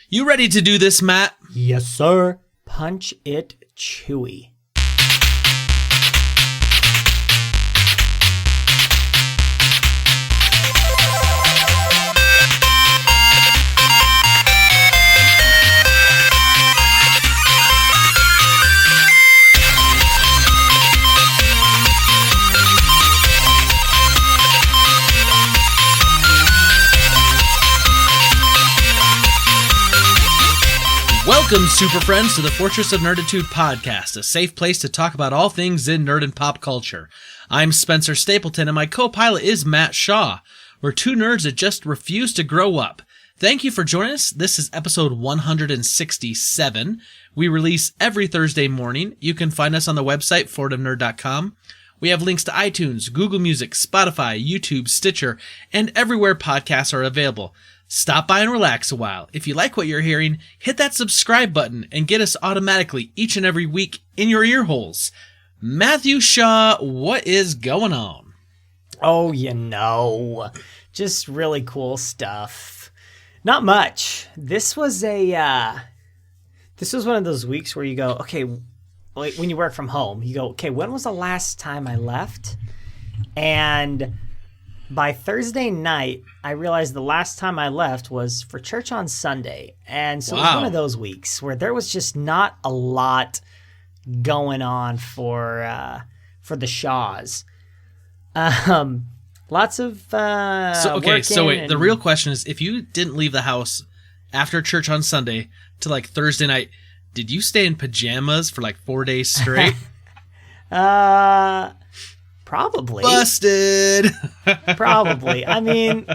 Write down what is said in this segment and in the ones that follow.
You ready to do this, Matt? Yes, sir. Punch it chewy. Welcome, super friends, to the Fortress of Nerditude podcast, a safe place to talk about all things in nerd and pop culture. I'm Spencer Stapleton, and my co-pilot is Matt Shaw. We're two nerds that just refuse to grow up. Thank you for joining us. This is episode 167. We release every Thursday morning. You can find us on the website, fortumnerd.com. We have links to iTunes, Google Music, Spotify, YouTube, Stitcher, and everywhere podcasts are available. Stop by and relax a while. If you like what you're hearing, hit that subscribe button and get us automatically each and every week in your ear holes. Matthew Shaw, what is going on? Oh, just really cool stuff. Not much. This was one of those weeks where you go, okay, like when you work from home, you go, okay, when was the last time I left? And by Thursday night, I realized the last time I left was for church on Sunday. And so It was one of those weeks where there was just not a lot going on for the Shaws. Lots of wait, the real question is, if you didn't leave the house after church on Sunday to like Thursday night, did you stay in pajamas for like 4 days straight? Probably. Busted. Probably. I mean,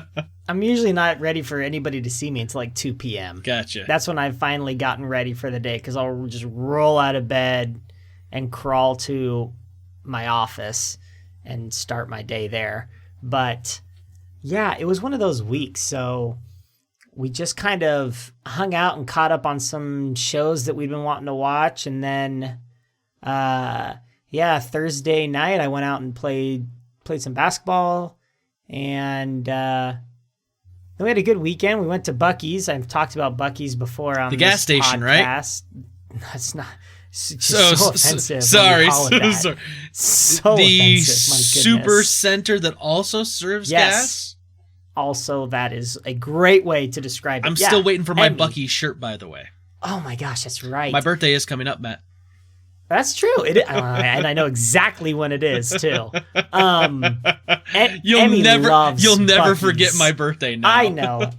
I'm usually not ready for anybody to see me until like 2 p.m. Gotcha. That's when I've finally gotten ready for the day, because I'll just roll out of bed and crawl to my office and start my day there. But yeah, it was one of those weeks. So we just kind of hung out and caught up on some shows that we'd been wanting to watch. And then, Thursday night I went out and played some basketball, and then we had a good weekend. We went to Buc-ee's. I've talked about Buc-ee's before on the gas station, podcast. Right? That's not so offensive. Sorry, so offensive. The super center that also serves gas. Also, that is a great way to describe it. I'm still waiting for my Buc-ee's shirt, by the way. Oh my gosh, that's right. My birthday is coming up, Matt. That's true. And I know exactly when it is too. You'll never Buc-ee's. forget my birthday now. I know.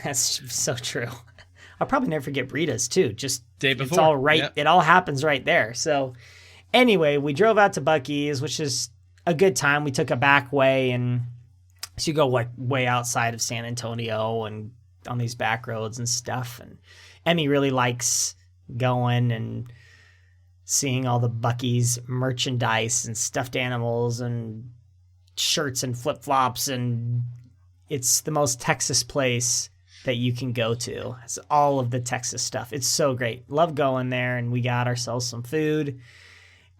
That's so true. I'll probably never forget Rita's too. Just day before. It's all right. Yep. It all happens right there. So anyway, we drove out to Buc-ee's, which is a good time. We took a back way, and so you go like way outside of San Antonio and on these back roads and stuff. And Emmy really likes going and seeing all the Buc-ee's merchandise and stuffed animals and shirts and flip-flops, and it's the most Texas place that you can go to. It's all of the Texas stuff. It's so great. Love going there, and we got ourselves some food,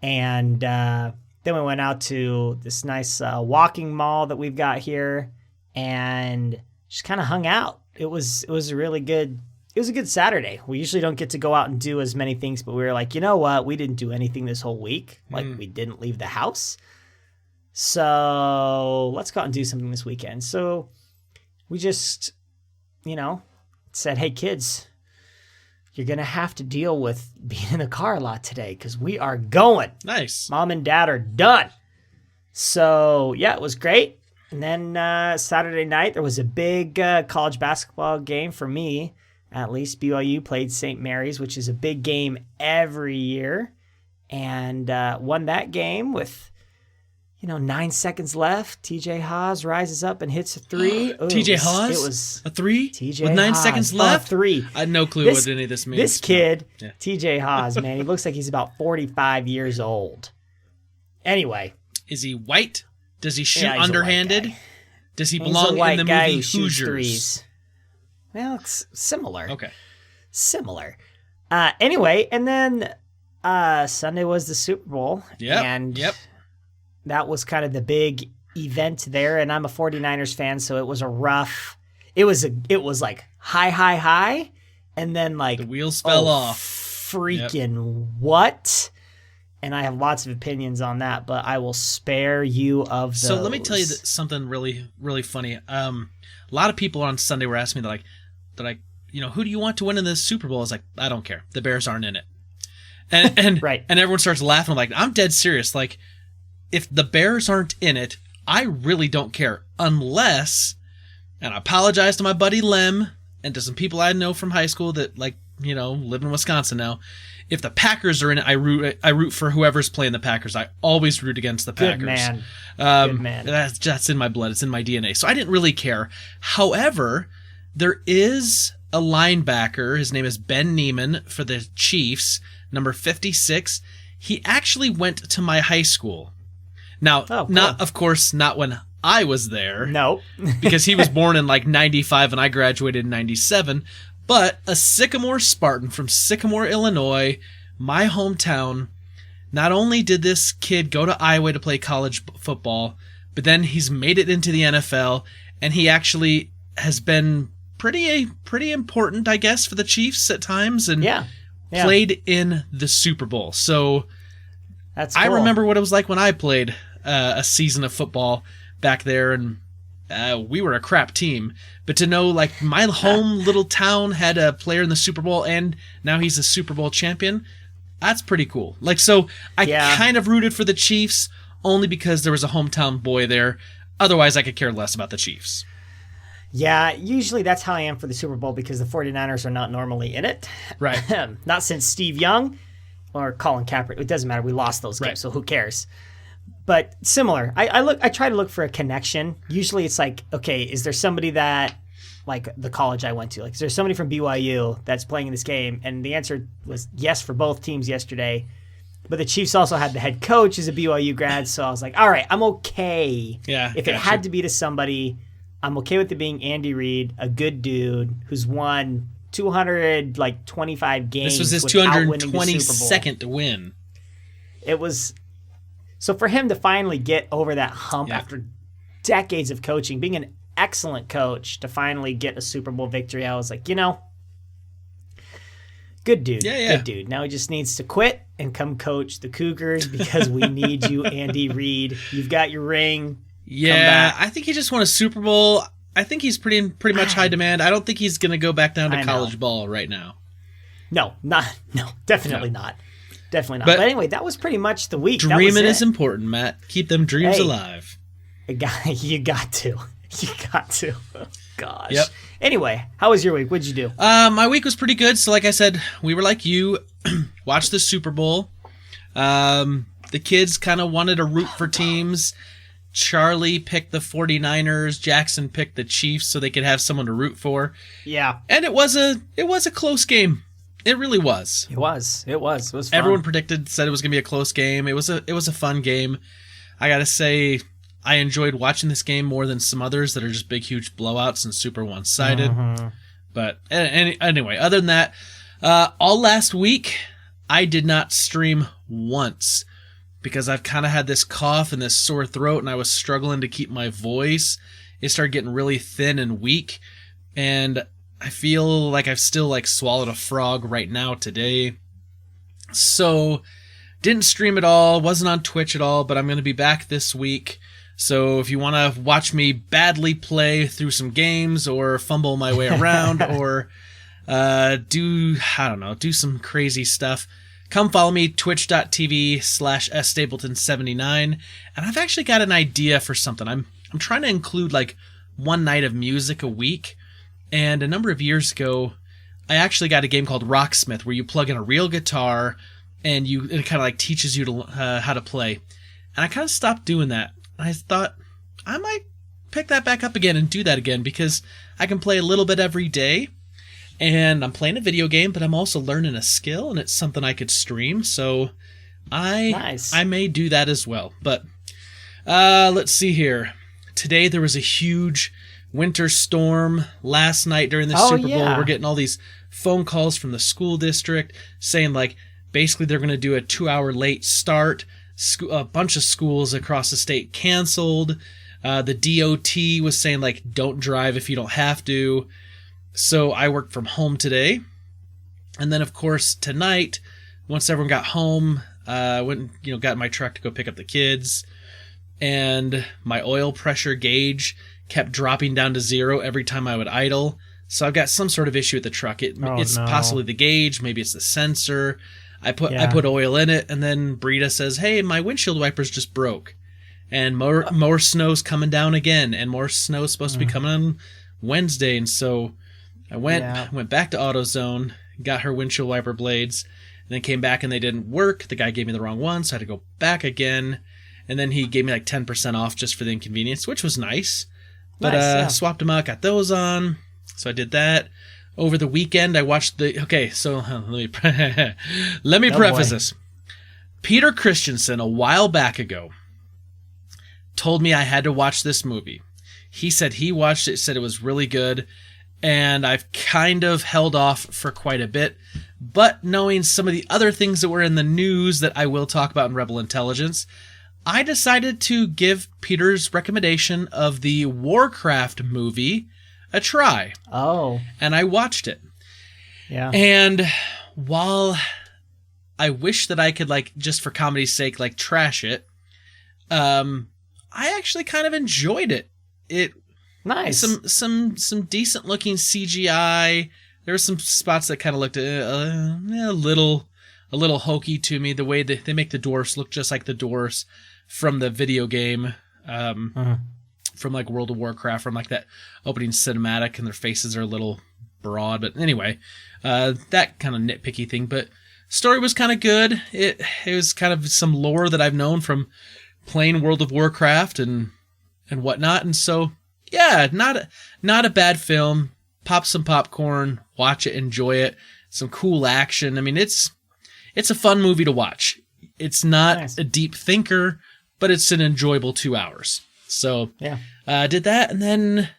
and then we went out to this nice walking mall that we've got here and just kind of hung out. It was a really good. It was a good Saturday. We usually don't get to go out and do as many things, but we were like, you know what? We didn't do anything this whole week. Like, we didn't leave the house. So let's go out and do something this weekend. So we just, said, hey, kids, you're going to have to deal with being in the car a lot today because we are going. Nice. Mom and Dad are done. So, yeah, it was great. And then Saturday night, there was a big college basketball game for me. At least BYU played St. Mary's, which is a big game every year, and won that game with, 9 seconds left. TJ Haas rises up and hits a three. TJ Haas? It was a three? TJ with 9 Haas, seconds left? A three. I had no clue what any of this means. This kid, TJ Haas, man, he looks like he's about 45 years old. Anyway. Is he white? Does he shoot underhanded? Does he He's belong a white in the guy movie who shoots Hoosiers? threes. Well, it's similar. Okay. Similar. Anyway, and then Sunday was the Super Bowl. Yep. And that was kind of the big event there. And I'm a 49ers fan, so it was a rough. It was like high, and then like the wheels fell off. Freaking what? And I have lots of opinions on that, but I will spare you of those. So let me tell you something really, really funny. A lot of people on Sunday were asking me, they're like, who do you want to win in this Super Bowl? I was like, I don't care. The Bears aren't in it. And right. And everyone starts laughing. I'm like, I'm dead serious. Like, if the Bears aren't in it, I really don't care. Unless, and I apologize to my buddy Lem and to some people I know from high school that live in Wisconsin now. If the Packers are in it, I root for whoever's playing the Packers. I always root against the Packers. Good man. That's in my blood. It's in my DNA. So I didn't really care. However, there is a linebacker. His name is Ben Neiman for the Chiefs, number 56. He actually went to my high school. Now, cool. not when I was there. No. Because he was born in 95 and I graduated in 97. But a Sycamore Spartan from Sycamore, Illinois, my hometown. Not only did this kid go to Iowa to play college football, but then he's made it into the NFL, and he actually has been pretty important, I guess, for the Chiefs at times, and played in the Super Bowl. So that's cool. I remember what it was like when I played a season of football back there, and we were a crap team. But to know, my home little town had a player in the Super Bowl, and now he's a Super Bowl champion, that's pretty cool. I kind of rooted for the Chiefs only because there was a hometown boy there. Otherwise, I could care less about the Chiefs. Yeah, usually that's how I am for the Super Bowl because the 49ers are not normally in it. Right. Not since Steve Young or Colin Kaepernick. It doesn't matter. We lost those games, so who cares? But similar. I try to look for a connection. Usually it's okay, is there somebody that, the college I went to, is there somebody from BYU that's playing in this game? And the answer was yes for both teams yesterday. But the Chiefs also had the head coach as a BYU grad, so I was like, all right, I'm okay. Yeah. If it had to be to somebody, I'm okay with it being Andy Reid, a good dude who's won 225 games. This was his 222nd win. It was... So for him to finally get over that hump after decades of coaching, being an excellent coach, to finally get a Super Bowl victory, I was like, good dude. Good dude. Now he just needs to quit and come coach the Cougars because we need you, Andy Reid. You've got your ring. Yeah, I think he just won a Super Bowl. I think he's pretty much high demand. I don't think he's going to go back down to college ball right now. No, definitely not. Definitely not. But anyway, that was pretty much the week. Dreaming is important, Matt. Keep them dreams alive. You got to. You got to. Oh, gosh. Yep. Anyway, how was your week? What'd you do? My week was pretty good. So like I said, we were like you, watched the Super Bowl. The kids kind of wanted to root for teams. Charlie picked the 49ers. Jackson picked the Chiefs so they could have someone to root for. Yeah. And it was a close game. It really was. It was fun. Everyone said it was going to be a close game. It was a fun game. I got to say, I enjoyed watching this game more than some others that are just big, huge blowouts and super one-sided. Mm-hmm. But anyway, other than that, all last week, I did not stream once because I've kind of had this cough and this sore throat, and I was struggling to keep my voice. It started getting really thin and weak, and I feel like I've still swallowed a frog right now today. So didn't stream at all, wasn't on Twitch at all, but I'm going to be back this week. So if you want to watch me badly play through some games or fumble my way around or do some crazy stuff, come follow me, twitch.tv/sstapleton79. And I've actually got an idea for something. I'm trying to include one night of music a week. And a number of years ago, I actually got a game called Rocksmith where you plug in a real guitar and it kind of teaches you to how to play. And I kind of stopped doing that. And I thought I might pick that back up again and do that again because I can play a little bit every day. And I'm playing a video game, but I'm also learning a skill, and it's something I could stream. So I may do that as well. But let's see here. Today there was a huge winter storm. Last night during the Super Bowl, we're getting all these phone calls from the school district saying basically they're going to do a 2-hour late start. A bunch of schools across the state canceled. The DOT was saying don't drive if you don't have to. So I worked from home today, And then, of course, tonight, once everyone got home, went, got in my truck to go pick up the kids, and my oil pressure gauge kept dropping down to 0 every time I would idle. So I've got some sort of issue with the truck. It's possibly the gauge, maybe it's the sensor. I put oil in it, and then Brita says, "Hey, my windshield wipers just broke." And more snow's coming down again, and more snow's supposed to be coming on Wednesday. And so I went back to AutoZone, got her windshield wiper blades, and then came back and they didn't work. The guy gave me the wrong one, so I had to go back again. And then he gave me like 10% off just for the inconvenience, which was nice. But swapped them out, got those on. So I did that. Over the weekend, I watched let me preface this. Peter Christensen, a while back ago, told me I had to watch this movie. He said he watched it, said it was really good, and I've kind of held off for quite a bit. But knowing some of the other things that were in the news that I will talk about in Rebel Intelligence, I decided to give Peter's recommendation of the Warcraft movie a try. Oh. And I watched it. Yeah. And while I wish that I could, just for comedy's sake, trash it, I actually kind of enjoyed it. Nice. Some decent looking CGI. There were some spots that kind of looked a little hokey to me. The way they make the dwarfs look just like the dwarfs from the video game, from World of Warcraft, from that opening cinematic, and their faces are a little broad. But anyway, that kind of nitpicky thing. But story was kind of good. It was kind of some lore that I've known from playing World of Warcraft and whatnot. And so, yeah, not a bad film. Pop some popcorn, watch it, enjoy it. Some cool action. I mean, it's a fun movie to watch. It's not a deep thinker, but it's an enjoyable 2 hours. So, did that, and then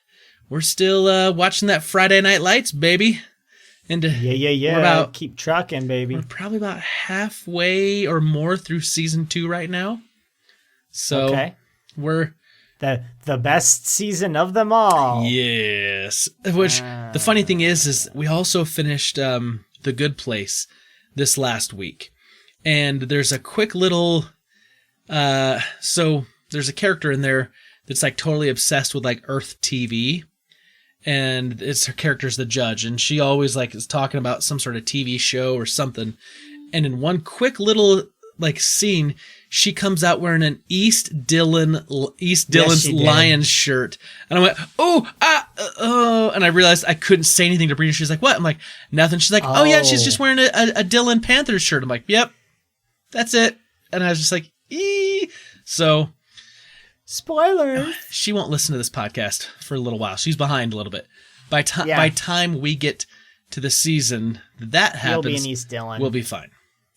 we're still watching that Friday Night Lights, baby. And we're keep trucking, baby. We're probably about halfway or more through season 2 right now. So we're the best season of them all. Yes. Which the funny thing is we also finished The Good Place this last week, and there's a quick little so there's a character in there that's totally obsessed with Earth TV, and her character's the judge, and she always is talking about some sort of TV show or something. And in one quick little scene, she comes out wearing an East Dillon's Lions shirt, and I went, oh, and I realized I couldn't say anything to Brina. She's like, "What?" I'm like, "Nothing." She's like, "Oh yeah, she's just wearing a Dillon Panthers shirt." I'm like, "Yep, that's it." And I was just like, "Ee." So, spoilers. She won't listen to this podcast for a little while. She's behind a little bit. By time we get to the season that happens, you'll be in East Dillon. We'll be fine.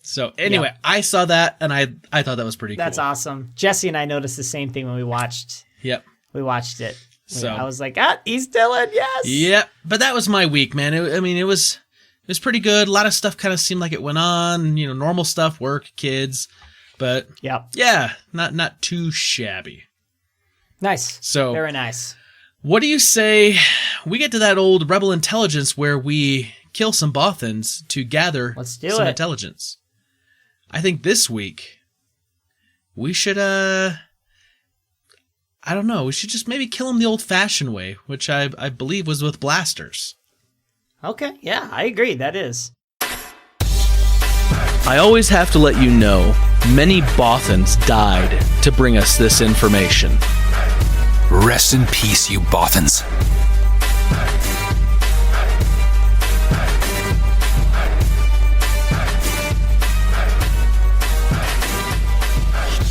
So anyway, I saw that, and I thought that was pretty cool. That's awesome. Jesse and I noticed the same thing when we watched. Yep. We watched it. So I was like, East Dillon, yes. Yep. But that was my week, man. It was pretty good. A lot of stuff kind of seemed like it went on. Normal stuff, work, kids, but yeah, not too shabby. Nice. So very nice. What do you say we get to that old Rebel Intelligence where we kill some Bothans to gather some intelligence? I think this week we should, I don't know, we should just maybe kill them the old-fashioned way, which I believe was with blasters. Okay, yeah, I agree, that is. I always have to let you know, many Bothans died to bring us this information. Rest in peace, you Bothans.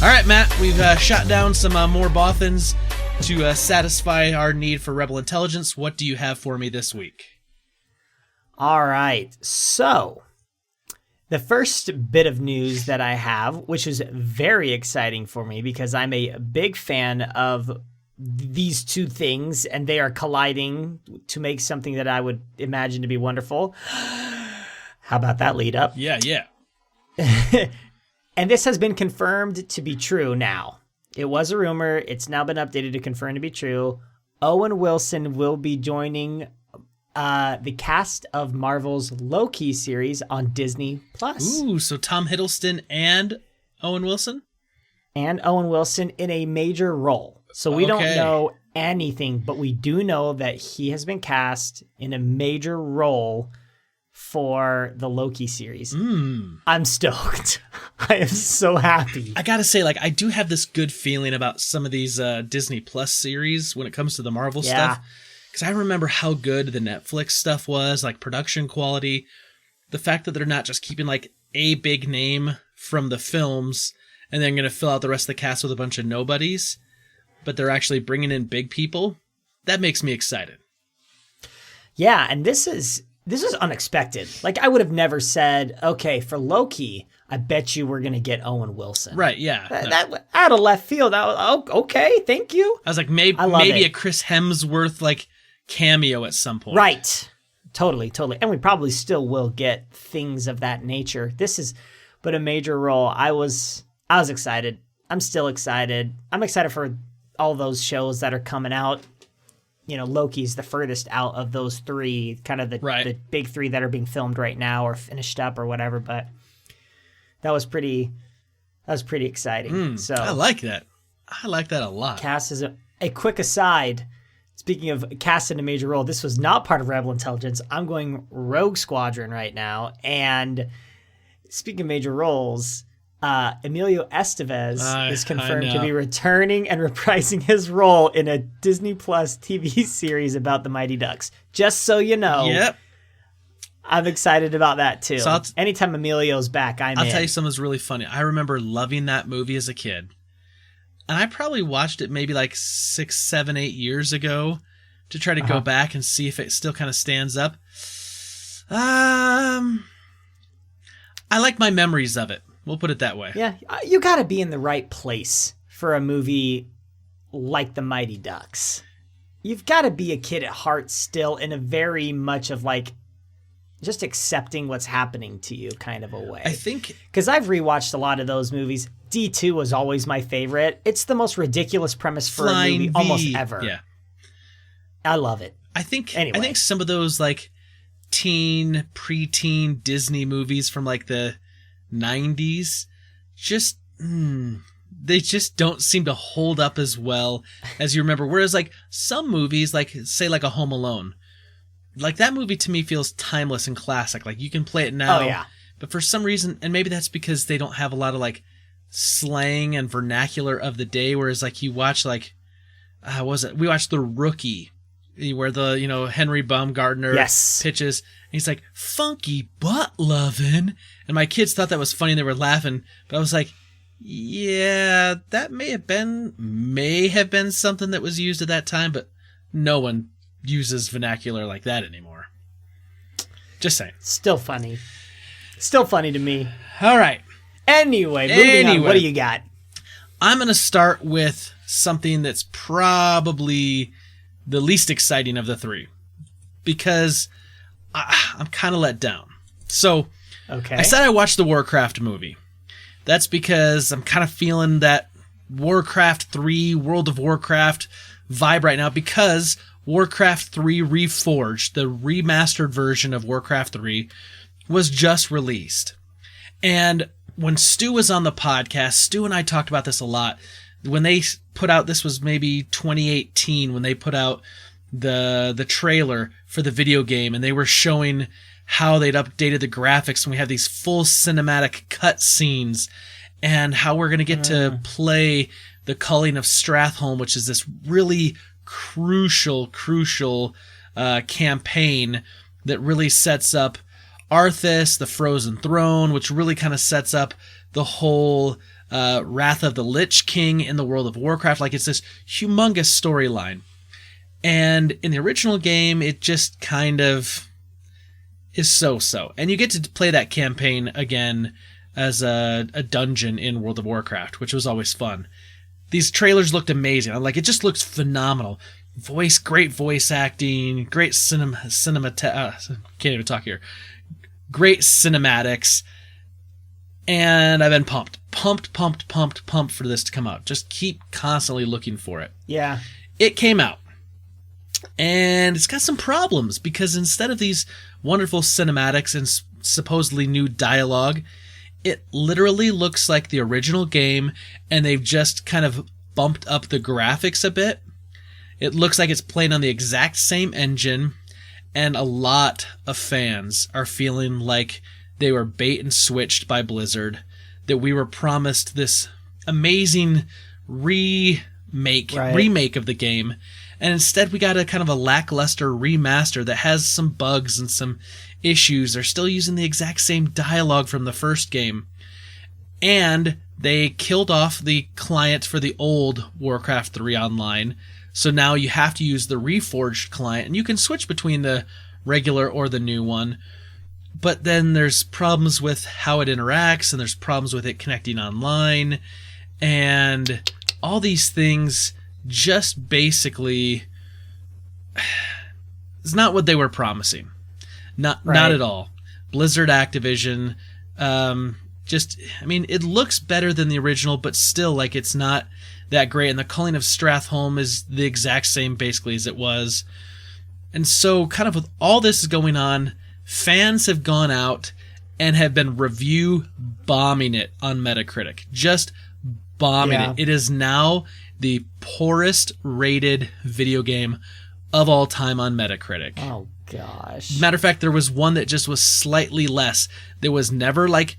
All right, Matt, we've shot down some more Bothans to satisfy our need for Rebel Intelligence. What do you have for me this week? All right, so the first bit of news that I have, which is very exciting for me because I'm a big fan of these two things, and they are colliding to make something that I would imagine to be wonderful. How about that lead up? Yeah. And this has been confirmed to be true now. It was a rumor. It's now been updated to confirm to be true. Owen Wilson will be joining the cast of Marvel's Loki series on Disney Plus. Ooh, so Tom Hiddleston and Owen Wilson? And Owen Wilson in a major role. So we don't know anything, but we do know that he has been cast in a major role for the Loki series. I'm stoked. I am so happy. I gotta say, like, I do have this good feeling about some of these Disney Plus series when it comes to the Marvel stuff. Because I remember how good the Netflix stuff was, like production quality. The fact that they're not just keeping like a big name from the films and then going to fill out the rest of the cast with a bunch of nobodies, but they're actually bringing in big people. That makes me excited. Yeah, and this is unexpected. Like, I would have never said, okay, for Loki, I bet you we're going to get Owen Wilson. Right, yeah. That out of left field. Okay, thank you. I was like, maybe a Chris Hemsworth like cameo at some point. Right. Totally. And we probably still will get things of that nature. But a major role. I was excited. I'm still excited. I'm excited for all those shows that are coming out. You know, Loki's the furthest out of those three, kind of the big three that are being filmed right now or finished up or whatever. But that was pretty exciting. So I like that. I like that a lot. Cass is a quick aside. Speaking of cast in a major role, this was not part of Rebel Intelligence. I'm going Rogue Squadron right now. And speaking of major roles, Emilio Estevez is confirmed to be returning and reprising his role in a Disney Plus TV series about the Mighty Ducks. Just so you know. Yep. I'm excited about that too. So anytime Emilio's back, I'll tell you something that's really funny. I remember loving that movie as a kid. And I probably watched it maybe like 6, 7, 8 years ago to try to go back and see if it still kind of stands up. I like my memories of it. We'll put it that way. Yeah, you got to be in the right place for a movie like The Mighty Ducks. You've got to be a kid at heart still in a very much of like just accepting what's happening to you kind of a way. I think... Because I've rewatched a lot of those movies. D2 was always my favorite. It's the most ridiculous premise for a movie almost ever. Yeah. I love it. I think some of those like preteen Disney movies from like the 90s just they just don't seem to hold up as well as you remember. Whereas like some movies, like say like a Home Alone, like that movie to me feels timeless and classic. Like you can play it now. Oh yeah. But for some reason, and maybe that's because they don't have a lot of like slang and vernacular of the day. Whereas like you watch like, we watched The Rookie, where the, Henry Baumgartner pitches. And he's like, funky butt lovin'. And my kids thought that was funny and they were laughing. But I was like, yeah, that may have been something that was used at that time, but no one uses vernacular like that anymore. Just saying. Still funny. Still funny to me. All right. Anyway, moving on. What do you got? I'm going to start with something that's probably the least exciting of the three, because I'm kind of let down. So I said I watched the Warcraft movie. That's because I'm kind of feeling that Warcraft 3, World of Warcraft vibe right now, because Warcraft 3 Reforged, the remastered version of Warcraft 3, was just released. And when Stu was on the podcast, Stu and I talked about this a lot. When they put out, this was maybe 2018, when they put out the trailer for the video game, and they were showing how they'd updated the graphics, and we have these full cinematic cut scenes, and how we're going to get to play the Culling of Stratholme, which is this really crucial campaign that really sets up Arthas, the Frozen Throne, which really kind of sets up the whole Wrath of the Lich King in the World of Warcraft. Like, it's this humongous storyline. And in the original game, it just kind of is so-so. And you get to play that campaign again as a dungeon in World of Warcraft, which was always fun. These trailers looked amazing. I'm like, it just looks phenomenal. Great voice acting, great can't even talk here. Great cinematics. And I've been pumped for this to come out. Just keep constantly looking for it. Yeah. It came out. And it's got some problems because instead of these wonderful cinematics and supposedly new dialogue, it literally looks like the original game, and they've just kind of bumped up the graphics a bit. It looks like it's playing on the exact same engine, and a lot of fans are feeling like they were bait and switched by Blizzard, that we were promised this amazing remake of the game, and instead we got a kind of a lackluster remaster that has some bugs and some issues. They're still using the exact same dialogue from the first game. And they killed off the client for the old Warcraft 3 Online. So now you have to use the Reforged client, and you can switch between the regular or the new one. But then there's problems with how it interacts, and there's problems with it connecting online, and all these things just basically it's not what they were promising. Not at all. Blizzard Activision, it looks better than the original, but still, like, it's not that great. And the culling of Stratholme is the exact same, basically, as it was. And so, kind of with all this going on, fans have gone out and have been review bombing it on Metacritic. Just bombing it. It is now the poorest rated video game of all time on Metacritic. Oh, gosh. Matter of fact, there was one that just was slightly less. That was never, like,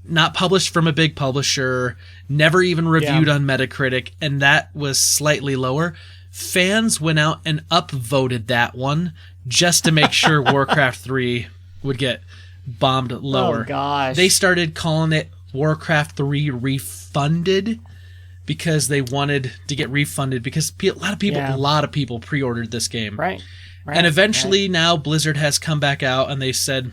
not published from a big publisher, never even reviewed on Metacritic, and that was slightly lower. Fans went out and upvoted that one just to make sure Warcraft 3 would get bombed lower. Oh, gosh. They started calling it Warcraft 3 Refunded because they wanted to get refunded because a lot of people pre-ordered this game. Right. And eventually now Blizzard has come back out and they said,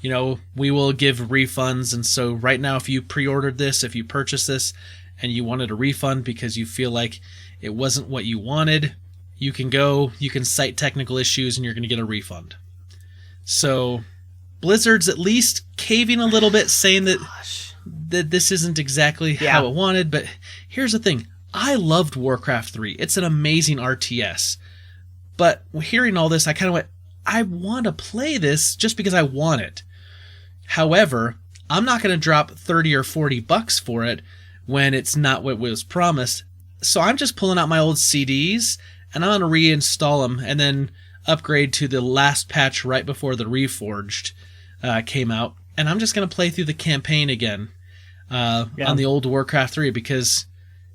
we will give refunds. And so right now, if you pre-ordered this, if you purchased this and you wanted a refund because you feel like it wasn't what you wanted, you can cite technical issues and you're going to get a refund. So Blizzard's at least caving a little bit, saying that this isn't exactly how it wanted. But here's the thing. I loved Warcraft 3. It's an amazing RTS. But hearing all this, I kind of went, I want to play this just because I want it. However, I'm not going to drop $30 or $40 for it when it's not what was promised. So I'm just pulling out my old CDs and I'm going to reinstall them and then upgrade to the last patch right before the Reforged came out. And I'm just going to play through the campaign again on the old Warcraft 3 because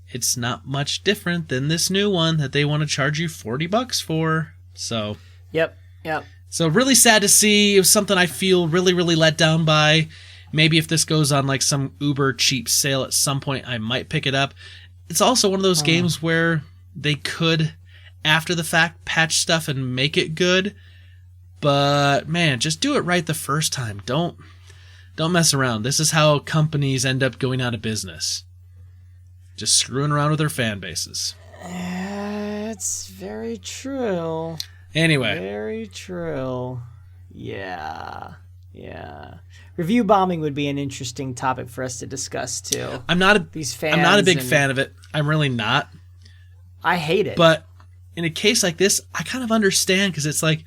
it's not much different than this new one that they want to charge you $40 for. So, Yep. So really sad to see. It was something I feel really, really let down by. Maybe if this goes on like some uber cheap sale at some point, I might pick it up. It's also one of those games where they could, after the fact, patch stuff and make it good. But man, just do it right the first time. Don't mess around. This is how companies end up going out of business. Just screwing around with their fan bases. It's very true. Anyway. Very true. Yeah. Review bombing would be an interesting topic for us to discuss too. I'm not a big fan of it. I'm really not. I hate it. But in a case like this, I kind of understand because it's like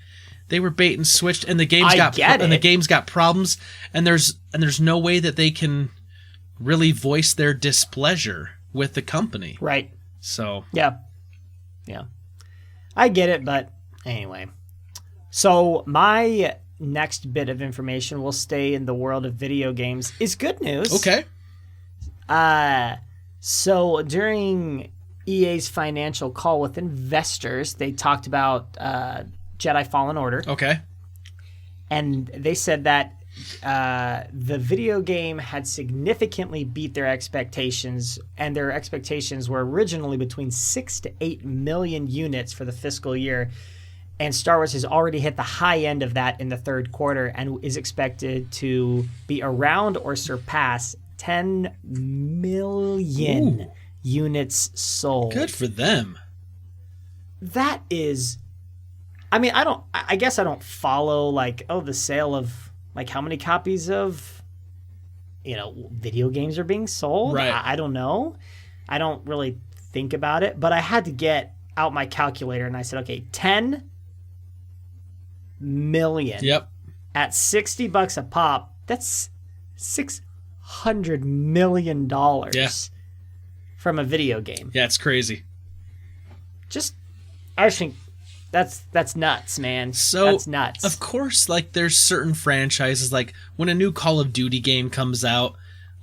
they were bait and switched, and the game's got problems, and there's no way that they can really voice their displeasure with the company. Right. So yeah. I get it, but anyway. So my next bit of information will stay in the world of video games is good news. Okay. So during EA's financial call with investors, they talked about Jedi Fallen Order. Okay. And they said that the video game had significantly beat their expectations, and their expectations were originally between 6 to 8 million units for the fiscal year. And Star Wars has already hit the high end of that in the third quarter and is expected to be around or surpass 10 million units sold. Good for them. That is, I guess I don't follow the sale of how many copies of, video games are being sold. Right. I don't know. I don't really think about it, but I had to get out my calculator and I said, okay, 10 million. Yep. At $60 a pop, that's $600 million from a video game. Yeah, it's crazy. I think that's nuts, man. So, that's nuts. Of course, like there's certain franchises, like when a new Call of Duty game comes out,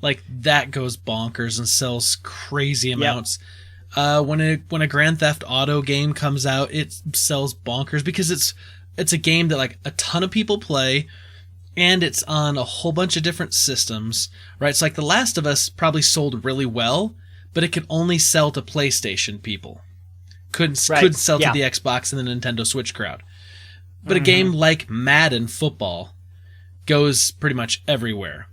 like that goes bonkers and sells crazy amounts. When a Grand Theft Auto game comes out, it sells bonkers because it's a game that like a ton of people play, and it's on a whole bunch of different systems, right? It's like The Last of Us probably sold really well, but it could only sell to PlayStation people. Couldn't sell to the Xbox and the Nintendo Switch crowd. But a game like Madden football goes pretty much everywhere.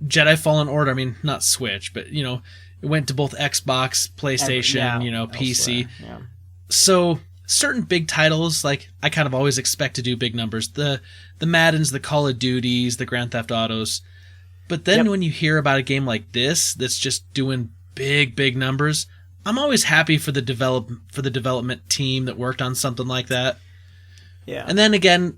Jedi Fallen Order, I mean, not Switch, but, it went to both Xbox, PlayStation, PC. Yeah. So certain big titles, like I kind of always expect to do big numbers. The Maddens, the Call of Duties, the Grand Theft Autos. But then when you hear about a game like this that's just doing big numbers, I'm always happy for the development team that worked on something like that. Yeah. And then again,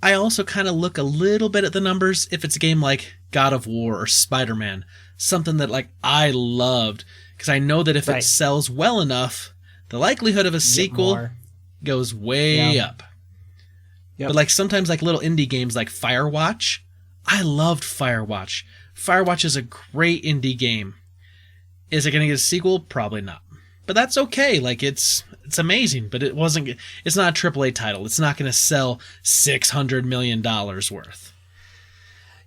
I also kind of look a little bit at the numbers if it's a game like God of War or Spider-Man, something that like I loved, because I know that if it sells well enough, the likelihood of a sequel goes way up. Yep. But like sometimes like little indie games like Firewatch, I loved Firewatch. Firewatch is a great indie game. Is it going to get a sequel? Probably not. But that's okay. Like it's amazing, but it's not a AAA title. It's not going to sell $600 million worth.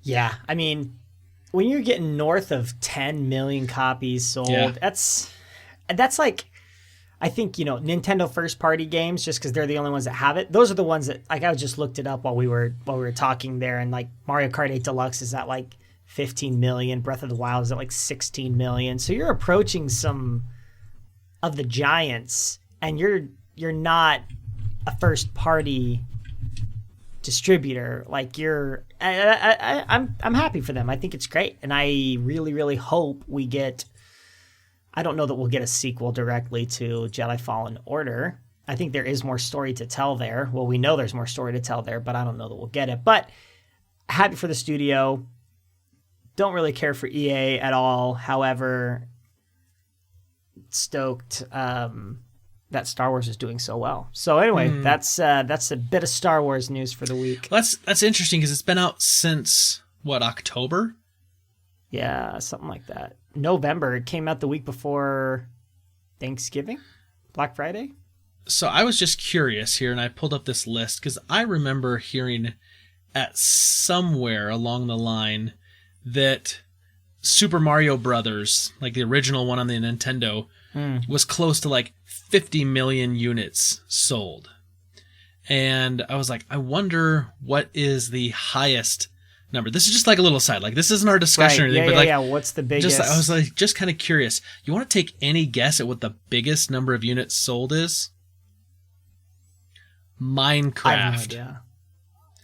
Yeah. I mean, when you're getting north of 10 million copies sold, that's like, I think, Nintendo first party games, just because they're the only ones that have it. Those are the ones that, like, I just looked it up while we were talking there, and like Mario Kart 8 Deluxe is at like 15 million. Breath of the Wild is at like 16 million. So you're approaching some of the giants, and you're not a first party distributor. Like I'm happy for them. I think it's great, and I really hope we get. I don't know that we'll get a sequel directly to Jedi Fallen Order. I think there is more story to tell there. Well, we know there's more story to tell there, but I don't know that we'll get it. But happy for the studio. Don't really care for EA at all. However, stoked that Star Wars is doing so well. So anyway, that's a bit of Star Wars news for the week. That's interesting because it's been out since October? Yeah, something like that. November. It came out the week before Thanksgiving, Black Friday. So I was just curious here, and I pulled up this list because I remember hearing at somewhere along the line that Super Mario Brothers, like the original one on the Nintendo, was close to like 50 million units sold. And I was like, I wonder what is the highest number. This is just like a little side. Like this isn't our discussion or anything. What's the biggest? I was like, just kind of curious. You want to take any guess at what the biggest number of units sold is? Minecraft. I have no idea.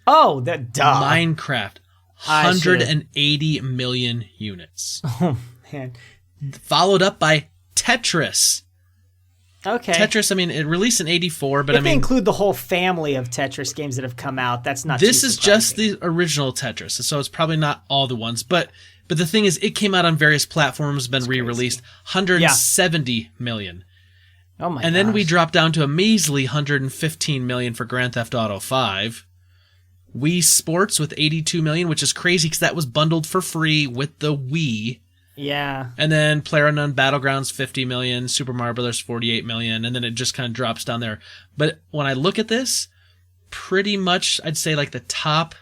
Oh, that duh. Minecraft. 180 million units. Oh, man. Followed up by Tetris. Okay. Tetris, I mean, it released in 84, but if they include the whole family of Tetris games that have come out, that's not This too is surprising. just the original Tetris, so it's probably not all the ones. But the thing is, it came out on various platforms, been re-released. 170 million. Oh my And then we dropped down to a measly 115 million for Grand Theft Auto 5. Wii Sports with 82 million, which is crazy because that was bundled for free with the Wii. Yeah. And then PlayerUnknown Battlegrounds 50 million, Super Mario Brothers 48 million, and then it just kind of drops down there. But when I look at this, pretty much I'd say like the top,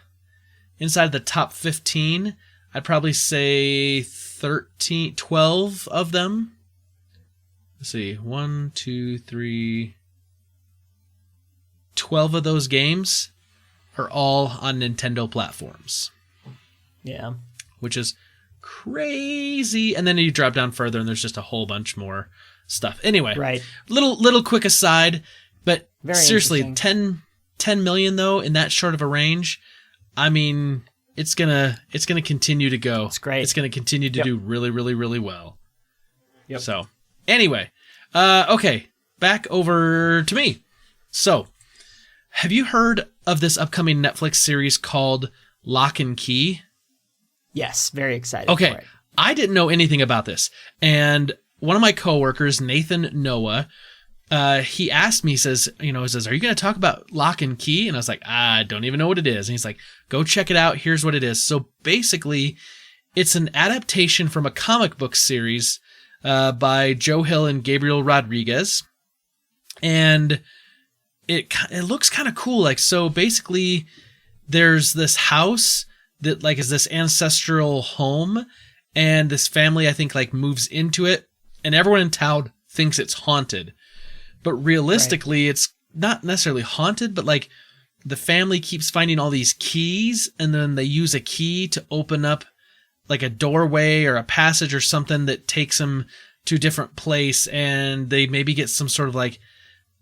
inside the top 15, I'd probably say 12 of them. Let's see, 1, 2, 3, 12 of those games are all on Nintendo platforms. Yeah. Which is crazy. And then you drop down further and there's just a whole bunch more stuff. Anyway, right. Little quick aside, but Very seriously, 10 million though in that short of a range. I mean, it's gonna continue to go. It's great. It's gonna continue to do really, really, really well. Yep. So anyway, okay. back over to me. So, have you heard of this upcoming Netflix series called Lock and Key? Yes, very excited for it. I didn't know anything about this. And one of my coworkers, Nathan Noah, he asked me, he says, are you going to talk about Lock and Key? And I was like, I don't even know what it is. And he's like, go check it out. Here's what it is. So basically, it's an adaptation from a comic book series by Joe Hill and Gabriel Rodriguez. And it looks kind of cool. Like, so basically, there's this house that like is this ancestral home, and this family, I think, like moves into it, and everyone in town thinks it's haunted. But realistically, It's not necessarily haunted, but like the family keeps finding all these keys, and then they use a key to open up like a doorway or a passage or something that takes them to a different place, and they maybe get some sort of like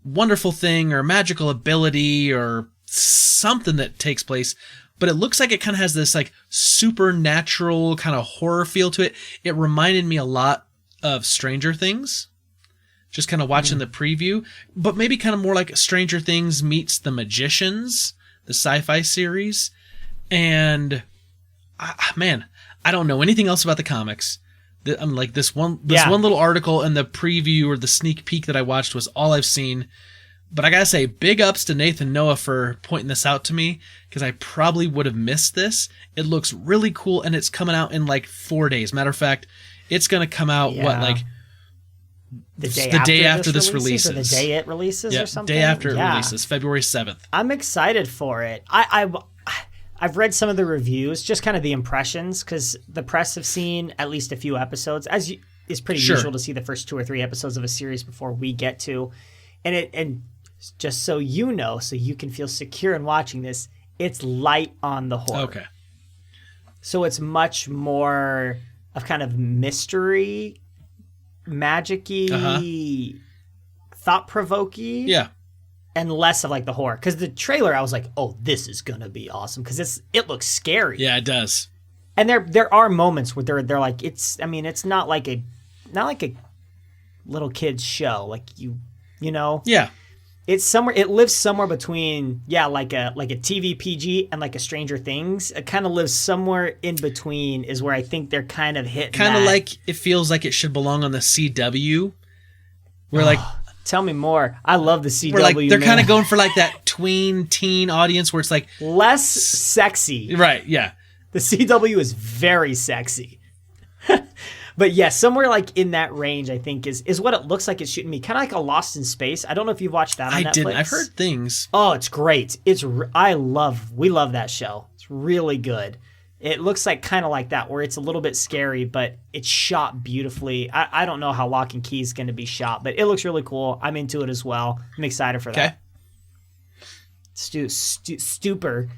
wonderful thing or magical ability or something that takes place. But it looks like it kind of has this like supernatural kind of horror feel to it. It reminded me a lot of Stranger Things, just kind of watching the preview, but maybe kind of more like Stranger Things meets The Magicians, the sci-fi series. And I don't know anything else about the comics. I'm like this one little article and the preview or the sneak peek that I watched was all I've seen. But I gotta say, big ups to Nathan Noah for pointing this out to me, because I probably would have missed this. It looks really cool, and it's coming out in like 4 days. Matter of fact, it's gonna come out the day after this releases, or the day it releases, or something. Day after it releases, February 7th. I'm excited for it. I've read some of the reviews, just kind of the impressions, because the press have seen at least a few episodes, is pretty usual to see the first 2 or 3 episodes of a series before we get to, and just so you know, so you can feel secure in watching this, it's light on the horror. Okay. So it's much more of kind of mystery, magic-y, thought-provoking. Yeah. And less of like the horror. Because the trailer, I was like, oh, this is going to be awesome. Because it looks scary. Yeah, it does. And there are moments where they're like, it's not like a little kid's show. Like you know? Yeah. It lives somewhere between, like a TV PG and like a Stranger Things. It kind of lives somewhere in between is where I think they're kind of hitting. Kind of like it feels like it should belong on the CW. Where tell me more. I love the CW. Where like they're kind of going for like that tween teen audience where it's like less sexy. Right, yeah. The CW is very sexy. But yeah, somewhere like in that range, I think is what it looks like it's shooting me. Kind of like a Lost in Space. I don't know if you've watched that on Netflix. I didn't. I've heard things. Oh, it's great. We love that show. It's really good. It looks like kind of like that, where it's a little bit scary, but it's shot beautifully. I don't know how Lock and Key is going to be shot, but it looks really cool. I'm into it as well. I'm excited for that. Super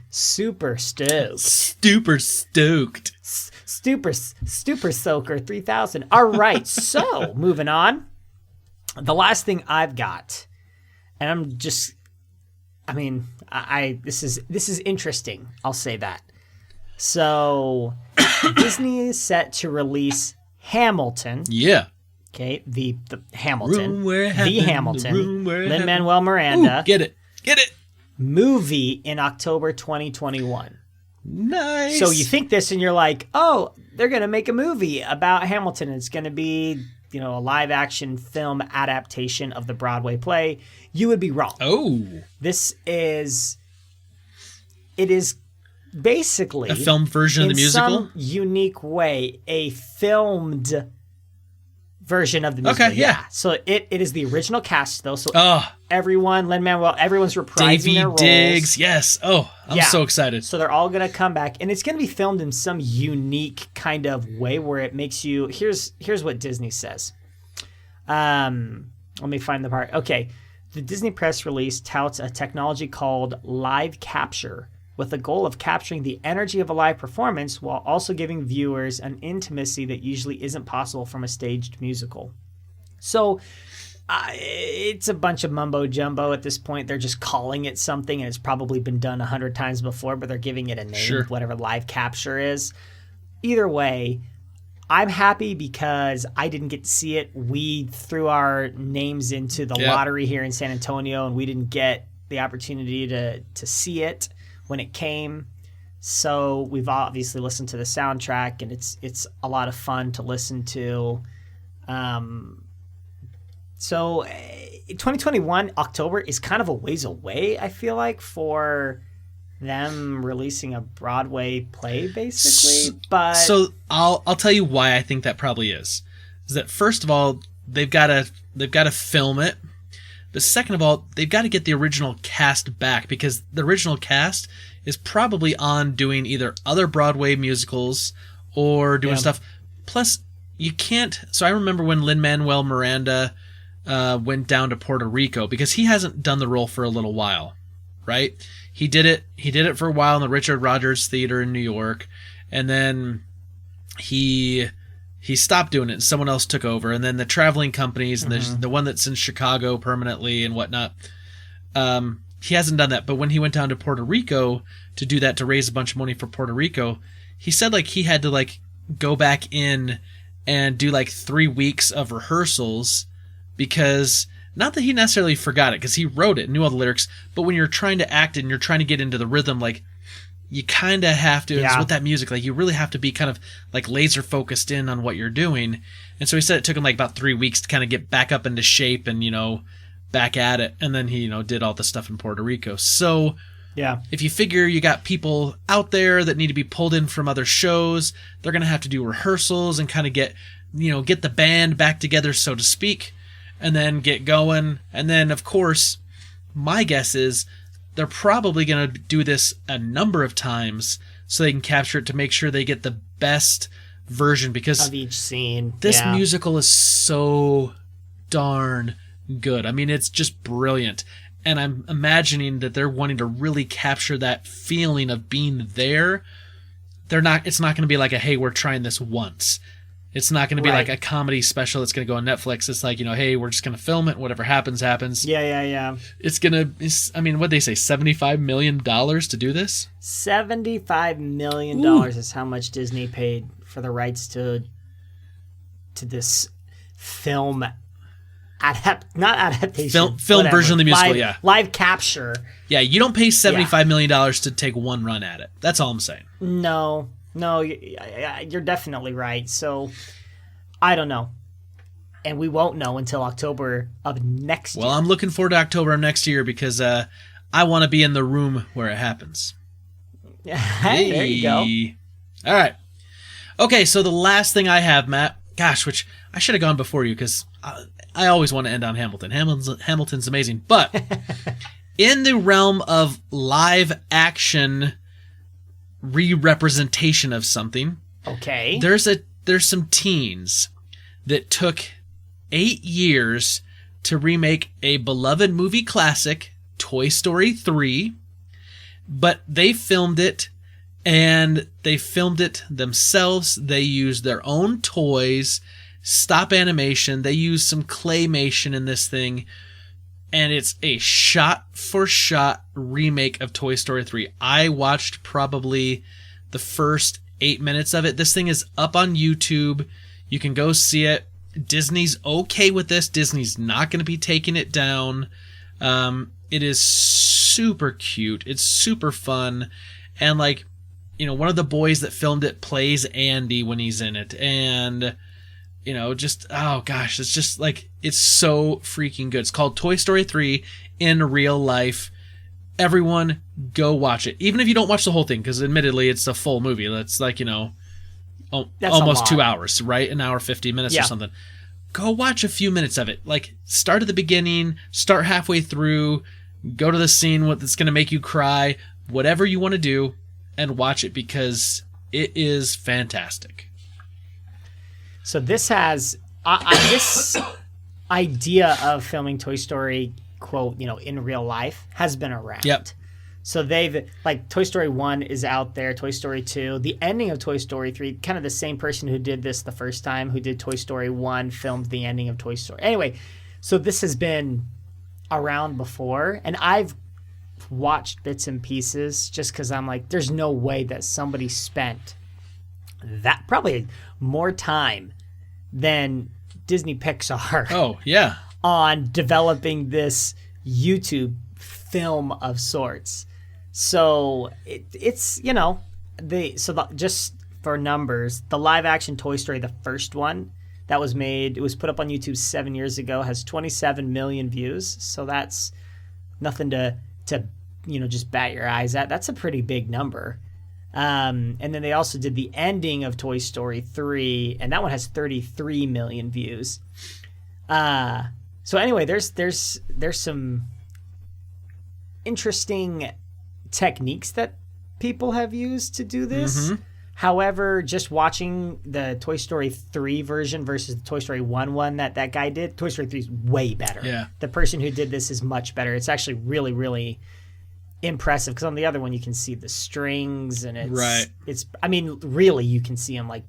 stoked. Super Soaker 3000. All right, so moving on. The last thing I've got, and this is interesting. I'll say that. So Disney is set to release Hamilton. Yeah. Okay, the Hamilton. Hamilton. Lin-Manuel Miranda. Ooh, get it. Movie in October 2021. Nice. So you think this and you're like, oh, they're going to make a movie about Hamilton. It's going to be, a live action film adaptation of the Broadway play. You would be wrong. Oh. It is basically a film version of the musical? In some unique way, a filmed version of the musical. Okay, yeah. So it is the original cast, though. So everyone, Lin-Manuel, everyone's reprising their roles. Davey Diggs, yes. Oh, I'm so excited. So they're all going to come back, and it's going to be filmed in some unique kind of way where it makes you... Here's what Disney says. Let me find the part. Okay. The Disney press release touts a technology called live capture, with the goal of capturing the energy of a live performance while also giving viewers an intimacy that usually isn't possible from a staged musical. So it's a bunch of mumbo jumbo at this point. They're just calling it something, and it's probably been done 100 times before, but they're giving it a name, whatever live capture is. Either way, I'm happy because I didn't get to see it. We threw our names into the lottery here in San Antonio, and we didn't get the opportunity to see it when it came. So we've obviously listened to the soundtrack, and it's a lot of fun to listen to. So 2021 October is kind of a ways away, I feel like, for them releasing a Broadway play, basically. But so I'll tell you why I think that probably is that first of all they've got to film it, but second of all they've got to get the original cast back, because the original cast is probably on doing either other Broadway musicals or doing stuff. Plus, you can't. So I remember when Lin-Manuel Miranda went down to Puerto Rico, because he hasn't done the role for a little while, right? He did it for a while in the Richard Rodgers Theater in New York, and then he stopped doing it and someone else took over, and then the traveling companies and there's the one that's in Chicago permanently and whatnot. He hasn't done that, but when he went down to Puerto Rico to do that, to raise a bunch of money for Puerto Rico, he said like he had to like go back in and do like 3 weeks of rehearsals, because not that he necessarily forgot it, because he wrote it, knew all the lyrics, but when you're trying to act and you're trying to get into the rhythm, like you kind of have to, it's with that music, like you really have to be kind of like laser focused in on what you're doing. And so he said it took him like about 3 weeks to kind of get back up into shape and, back at it. And then he, did all the stuff in Puerto Rico. So if you figure you got people out there that need to be pulled in from other shows, they're going to have to do rehearsals and kind of get the band back together, so to speak, and then get going. And then, of course, my guess is they're probably going to do this a number of times so they can capture it to make sure they get the best version, because of each scene. This musical is so darn good. I mean, it's just brilliant. And I'm imagining that they're wanting to really capture that feeling of being there. It's not going to be like hey, we're trying this once. It's not going to be like a comedy special that's going to go on Netflix. It's like, hey, we're just going to film it. Whatever happens, happens. Yeah. It's going to, what'd they say, $75 million to do this? $75 million is how much Disney paid for the rights to this film not adaptation. Film version of the musical, live capture. Yeah, you don't pay $75 million to take one run at it. That's all I'm saying. No, you're definitely right. So, I don't know. And we won't know until October of next year. Well, I'm looking forward to October of next year, because I want to be in the room where it happens. Hey, there you go. All right. Okay, so the last thing I have, Matt, which I should have gone before you, because I always want to end on Hamilton. Hamilton's amazing. But in the realm of live action re-representation of something, okay, there's some teens that took 8 years to remake a beloved movie classic, Toy Story 3, but they filmed it, and they filmed it themselves. They used their own toys, stop animation. They used some claymation in this thing, and it's a shot-for-shot remake of Toy Story 3. I watched probably the first 8 minutes of it. This thing is up on YouTube. You can go see it. Disney's okay with this. Disney's not going to be taking it down. It is super cute. It's super fun. And, one of the boys that filmed it plays Andy when he's in it. And, it's just it's so freaking good. It's called Toy Story 3 in real life. Everyone go watch it. Even if you don't watch the whole thing, because admittedly it's a full movie. That's almost 2 hours, right? An hour, 50 minutes or something. Go watch a few minutes of it. Start at the beginning, start halfway through, go to the scene that's going to make you cry, whatever you want to do, and watch it, because it is fantastic. So this has this idea of filming Toy Story, quote, in real life has been around. Yep. So they've, Toy Story 1 is out there, Toy Story 2, the ending of Toy Story 3, kind of the same person who did this the first time, who did Toy Story 1, filmed the ending of Toy Story. Anyway, so this has been around before, and I've watched bits and pieces just because I'm like, there's no way that somebody spent that probably more time than Disney Pixar. Oh, yeah. On developing this YouTube film of sorts. So it's just for numbers, the live action Toy Story, the first one that was made, it was put up on YouTube 7 years ago, has 27 million views. So that's nothing to just bat your eyes at. That's a pretty big number. And then they also did the ending of Toy Story 3, and that one has 33 million views. So anyway, there's some interesting techniques that people have used to do this. Mm-hmm. However, just watching the Toy Story 3 version versus the Toy Story 1 that guy did, Toy Story 3 is way better. Yeah. The person who did this is much better. It's actually really, really impressive, because on the other one you can see the strings, and really you can see them like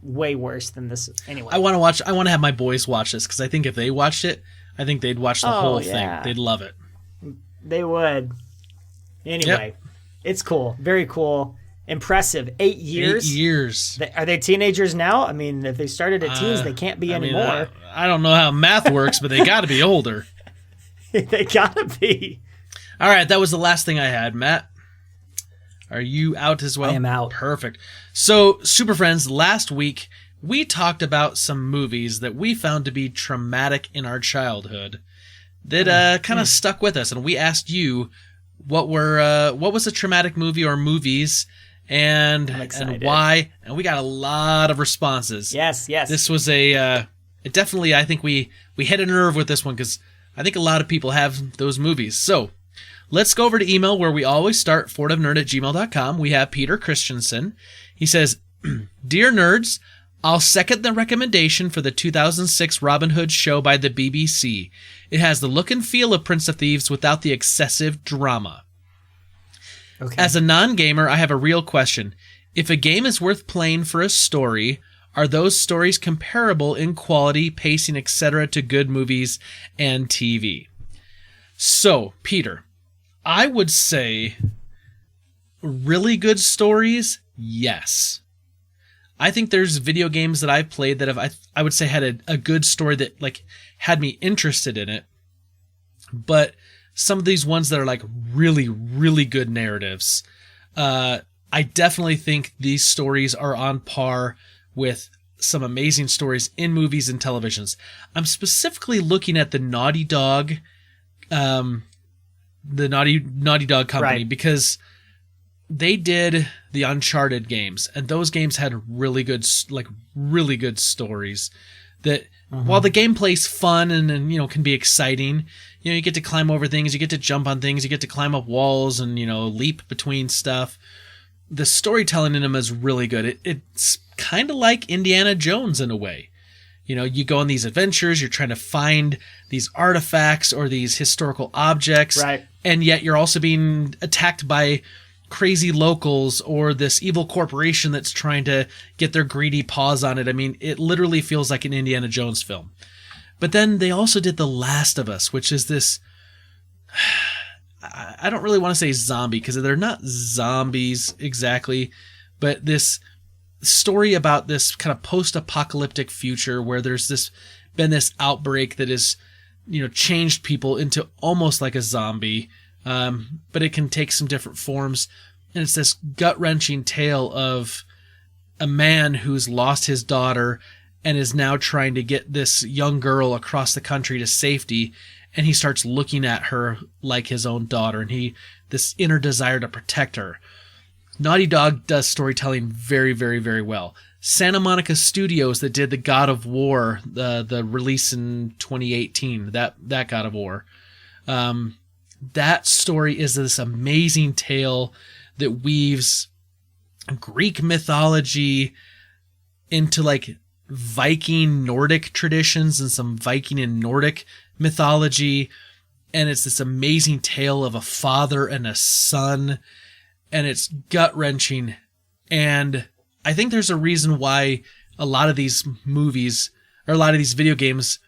way worse than this. Anyway, I want to have my boys watch this, because I think if they watched it, I think they'd watch the whole thing. They'd love it. They would. Anyway, It's cool. Very cool. Impressive. 8 years. 8 years. Are they teenagers now? I mean, if they started at teens, they can't be anymore. I don't know how math works, but they got to be older. They got to be. All right, that was the last thing I had. Matt, are you out as well? I am out. Perfect. So, Super Friends, last week we talked about some movies that we found to be traumatic in our childhood that kind of stuck with us, and we asked you what was a traumatic movie or movies, and why, and we got a lot of responses. Yes. This was it definitely, I think we hit a nerve with this one, because I think a lot of people have those movies. So let's go over to email, where we always start, fortofnerd@gmail.com. We have Peter Christensen. He says, Dear nerds, I'll second the recommendation for the 2006 Robin Hood show by the BBC. It has the look and feel of Prince of Thieves without the excessive drama. Okay. As a non-gamer, I have a real question. If a game is worth playing for a story, are those stories comparable in quality, pacing, etc. to good movies and TV? So, Peter, I would say really good stories, yes. I think there's video games that I've played that have, I would say, had a good story that like had me interested in it. But some of these ones that are like really, really good narratives, I definitely think these stories are on par with some amazing stories in movies and televisions. I'm specifically looking at the Naughty Dog, Naughty Dog company, right, because they did the Uncharted games, and those games had really good stories that, while the gameplay's fun and can be exciting, you get to climb over things, you get to jump on things, you get to climb up walls and, leap between stuff. The storytelling in them is really good. It's kind of like Indiana Jones in a way. You go on these adventures, you're trying to find these artifacts or these historical objects, right, and yet you're also being attacked by crazy locals or this evil corporation that's trying to get their greedy paws on it. I mean, it literally feels like an Indiana Jones film. But then they also did The Last of Us, which is this, I don't really want to say zombie, because they're not zombies exactly, but this story about this kind of post-apocalyptic future where there's been this outbreak that has, changed people into almost like a zombie. But it can take some different forms, and it's this gut-wrenching tale of a man who's lost his daughter and is now trying to get this young girl across the country to safety, and he starts looking at her like his own daughter, and this inner desire to protect her. Naughty Dog does storytelling very, very, very well. Santa Monica Studios that did the God of War, the release in 2018, that God of War, that story is this amazing tale that weaves Greek mythology into like Viking Nordic traditions and some Viking and Nordic mythology. And it's this amazing tale of a father and a son, and it's gut-wrenching. And I think there's a reason why a lot of these movies, or a lot of these video games,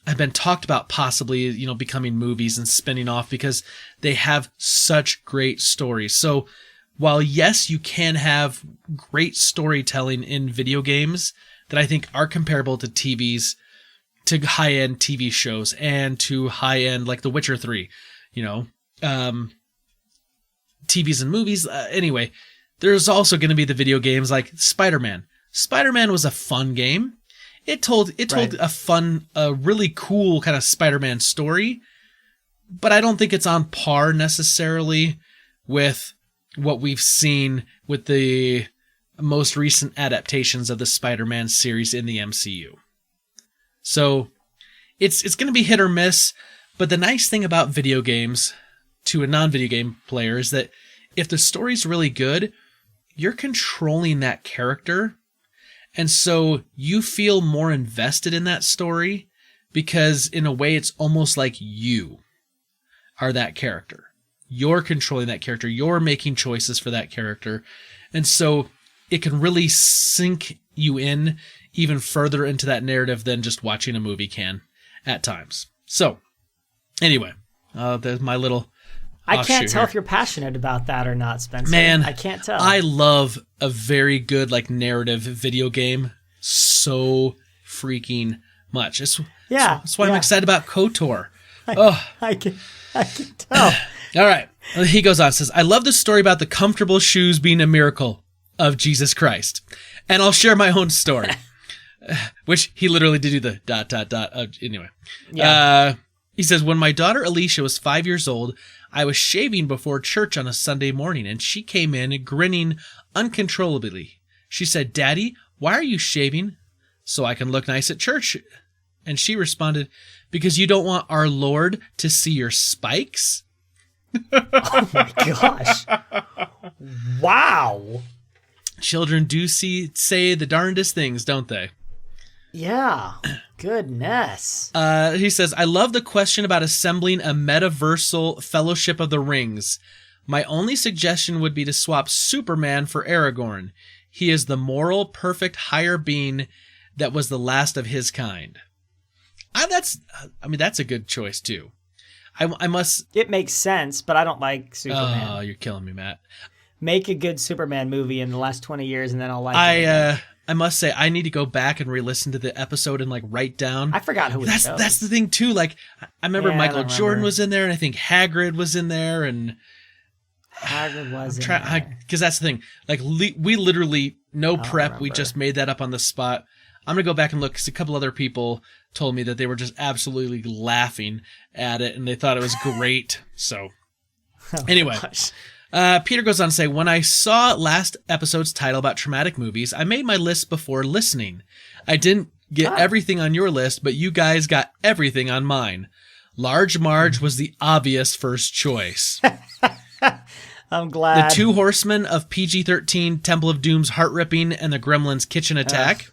have been talked about possibly, becoming movies and spinning off, because they have such great stories. So while yes, you can have great storytelling in video games that I think are comparable to to high-end TV shows and to high-end, like The Witcher 3, TVs and movies. Anyway, there's also going to be the video games like Spider-Man. Spider-Man was a fun game. It told a really cool kind of Spider-Man story, but I don't think it's on par necessarily with what we've seen with the most recent adaptations of the Spider-Man series in the MCU. So it's going to be hit or miss, but the nice thing about video games to a non-video game player is that if the story's really good, you're controlling that character. And so you feel more invested in that story because in a way it's almost like you are that character. You're controlling that character. You're making choices for that character. And so it can really sink you in even further into that narrative than just watching a movie can at times. So anyway, there's my little I can't tell here. if you're passionate about that or not, Spencer. Man, I can't tell. I love a very good narrative video game so freaking much. That's why I'm excited about KOTOR. I can tell. All right. He goes on, says, I love the story about the comfortable shoes being a miracle of Jesus Christ. And I'll share my own story. Which he literally did do the ... Anyway. Yeah. He says, when my daughter Alicia was 5 years old, I was shaving before church on a Sunday morning, and she came in grinning uncontrollably. She said, Daddy, why are you shaving? So I can look nice at church. And she responded, because you don't want our Lord to see your spikes? Oh my gosh. Wow. Children do say the darndest things, don't they? Yeah. Goodness. He says, I love the question about assembling a metaversal Fellowship of the Rings. My only suggestion would be to swap Superman for Aragorn. He is the moral, perfect, higher being that was the last of his kind. That's a good choice, too. I must... It makes sense, but I don't like Superman. Oh, you're killing me, Matt. Make a good Superman movie in the last 20 years, and then I'll like it. I must say, I need to go back and re-listen to the episode and write down. I forgot who it was. That's the thing too. I remember Michael Jordan was in there, and I think Hagrid was in there, and Hagrid was in there. Because that's the thing. We literally no prep. We just made that up on the spot. I'm gonna go back and look because a couple other people told me that they were just absolutely laughing at it and they thought it was great. So anyway. Gosh. Peter goes on to say, when I saw last episode's title about traumatic movies, I made my list before listening. I didn't get everything on your list, but you guys got everything on mine. Large Marge was the obvious first choice. I'm glad. The Two Horsemen of PG-13, Temple of Doom's Heart Ripping, and the Gremlins Kitchen Attack.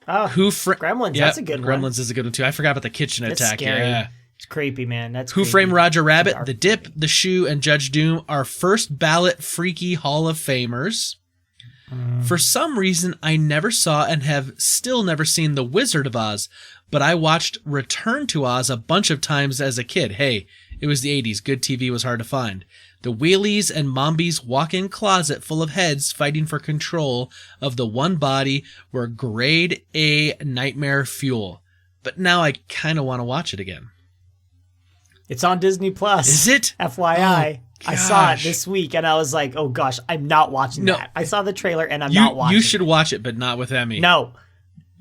Gremlins, that's a good one. Gremlins is a good one too. I forgot about the Kitchen Attack. Scary. Yeah. It's creepy, man. Who Framed Roger Rabbit, The Dip, The Shoe, and Judge Doom are first ballot freaky Hall of Famers. For some reason, I never saw and have still never seen The Wizard of Oz, but I watched Return to Oz a bunch of times as a kid. Hey, it was the 80s. Good TV was hard to find. The Wheelies and Mombi's walk-in closet full of heads fighting for control of the one body were grade A nightmare fuel. But now I kind of want to watch it again. It's on Disney Plus. Is it? FYI. I saw it this week and I was like, oh gosh, I'm not watching that. I saw the trailer and I'm not watching it. You should watch it, but not with Emmy. No.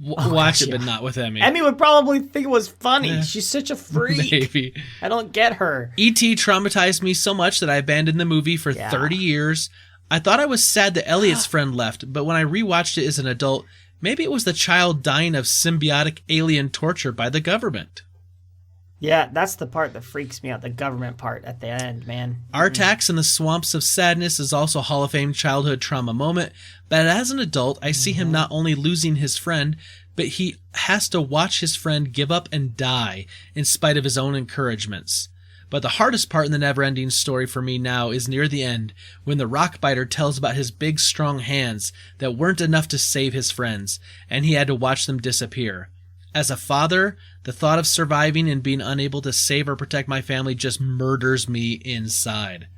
Watch it, but not with Emmy. Emmy would probably think it was funny. She's such a freak. Maybe. I don't get her. E.T. traumatized me so much that I abandoned the movie for 30 years. I thought I was sad that Elliot's friend left, but when I rewatched it as an adult, maybe it was the child dying of symbiotic alien torture by the government. Yeah, that's the part that freaks me out, the government part at the end, man. Artax in the Swamps of Sadness is also a Hall of Fame childhood trauma moment, but as an adult, I see him not only losing his friend, but he has to watch his friend give up and die in spite of his own encouragements. But the hardest part in the never-ending story for me now is near the end, when the rockbiter tells about his big, strong hands that weren't enough to save his friends, and he had to watch them disappear. As a father, the thought of surviving and being unable to save or protect my family just murders me inside.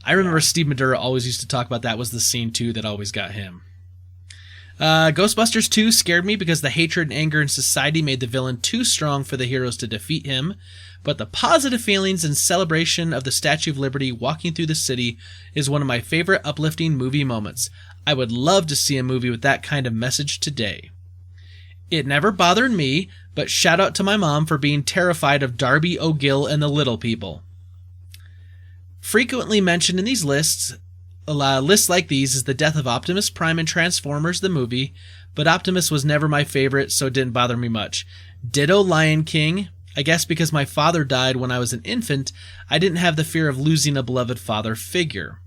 I remember Steve Madura always used to talk about that was the scene, too, that always got him. Ghostbusters 2 scared me because the hatred and anger in society made the villain too strong for the heroes to defeat him, but the positive feelings and celebration of the Statue of Liberty walking through the city is one of my favorite uplifting movie moments. I would love to see a movie with that kind of message today. It never bothered me, but shout out to my mom for being terrified of Darby O'Gill and the Little People. Frequently mentioned in these lists like these is the death of Optimus Prime in Transformers the movie, but Optimus was never my favorite, so it didn't bother me much. Ditto Lion King. I guess because my father died when I was an infant, I didn't have the fear of losing a beloved father figure.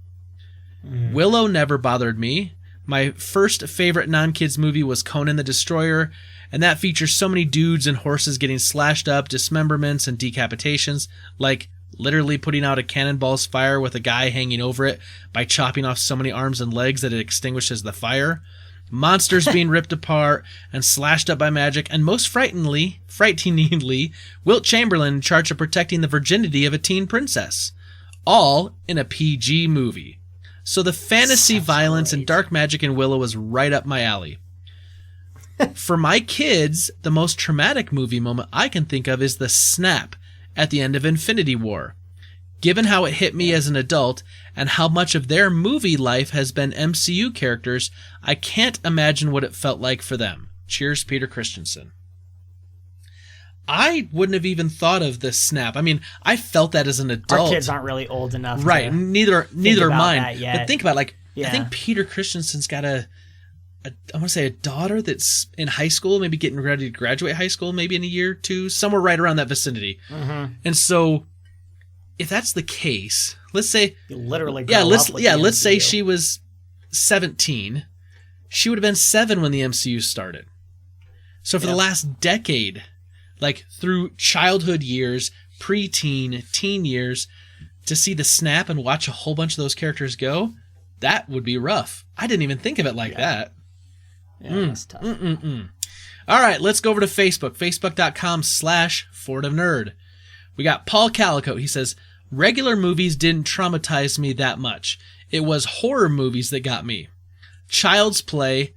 Willow never bothered me. My first favorite non-kids movie was Conan the Destroyer, and that features so many dudes and horses getting slashed up, dismemberments, and decapitations, like literally putting out a cannonball's fire with a guy hanging over it by chopping off so many arms and legs that it extinguishes the fire, monsters being ripped apart and slashed up by magic, and most frighteningly, Wilt Chamberlain in charge of protecting the virginity of a teen princess. All in a PG movie. So the fantasy violence and dark magic in Willow was right up my alley. For my kids, the most traumatic movie moment I can think of is the snap at the end of Infinity War. Given how it hit me as an adult and how much of their movie life has been MCU characters, I can't imagine what it felt like for them. Cheers, Peter Christensen. I wouldn't have even thought of the snap. I mean, I felt that as an adult. Our kids aren't really old enough. Right. Neither are mine. But think about it, I think Peter Christensen's got I want to say a daughter that's in high school, maybe getting ready to graduate high school, maybe in a year or two, somewhere right around that vicinity. Mm-hmm. And so, if that's the case, let's say let's say she was 17. She would have been 7 when the MCU started. So for the last decade, like through childhood years, preteen, teen years, to see the snap and watch a whole bunch of those characters go, that would be rough. I didn't even think of it like that. Yeah, that's tough. All right, let's go over to Facebook. Facebook.com/FordofNerd. We got Paul Calico. He says, regular movies didn't traumatize me that much. It was horror movies that got me. Child's Play,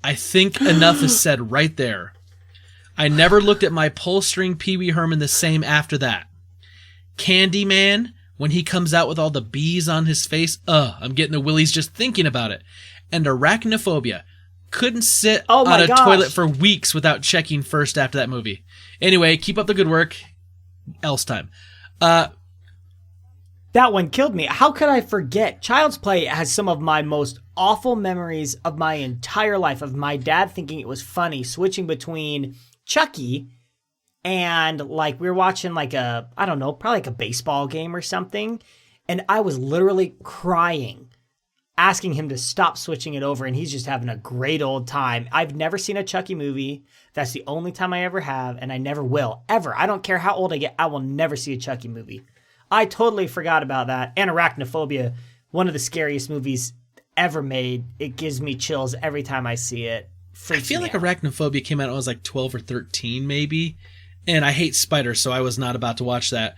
I think enough is said right there. I never looked at my pull-string Pee Wee Herman the same after that. Candyman, when he comes out with all the bees on his face, I'm getting the willies just thinking about it. And Arachnophobia. Couldn't sit on a toilet for weeks without checking first after that movie. Anyway, keep up the good work. Else time. That one killed me. How could I forget? Child's Play has some of my most awful memories of my entire life, of my dad thinking it was funny, switching between Chucky and like we were watching like probably like a baseball game or something. And I was literally crying, asking him to stop switching it over. And he's just having a great old time. I've never seen a Chucky movie. That's the only time I ever have. And I never will, ever. I don't care how old I get. I will never see a Chucky movie. I totally forgot about that. And Arachnophobia, one of the scariest movies ever made. It gives me chills every time I see it. I feel like Arachnophobia came out when I was like 12 or 13 maybe. And I hate spiders, so I was not about to watch that.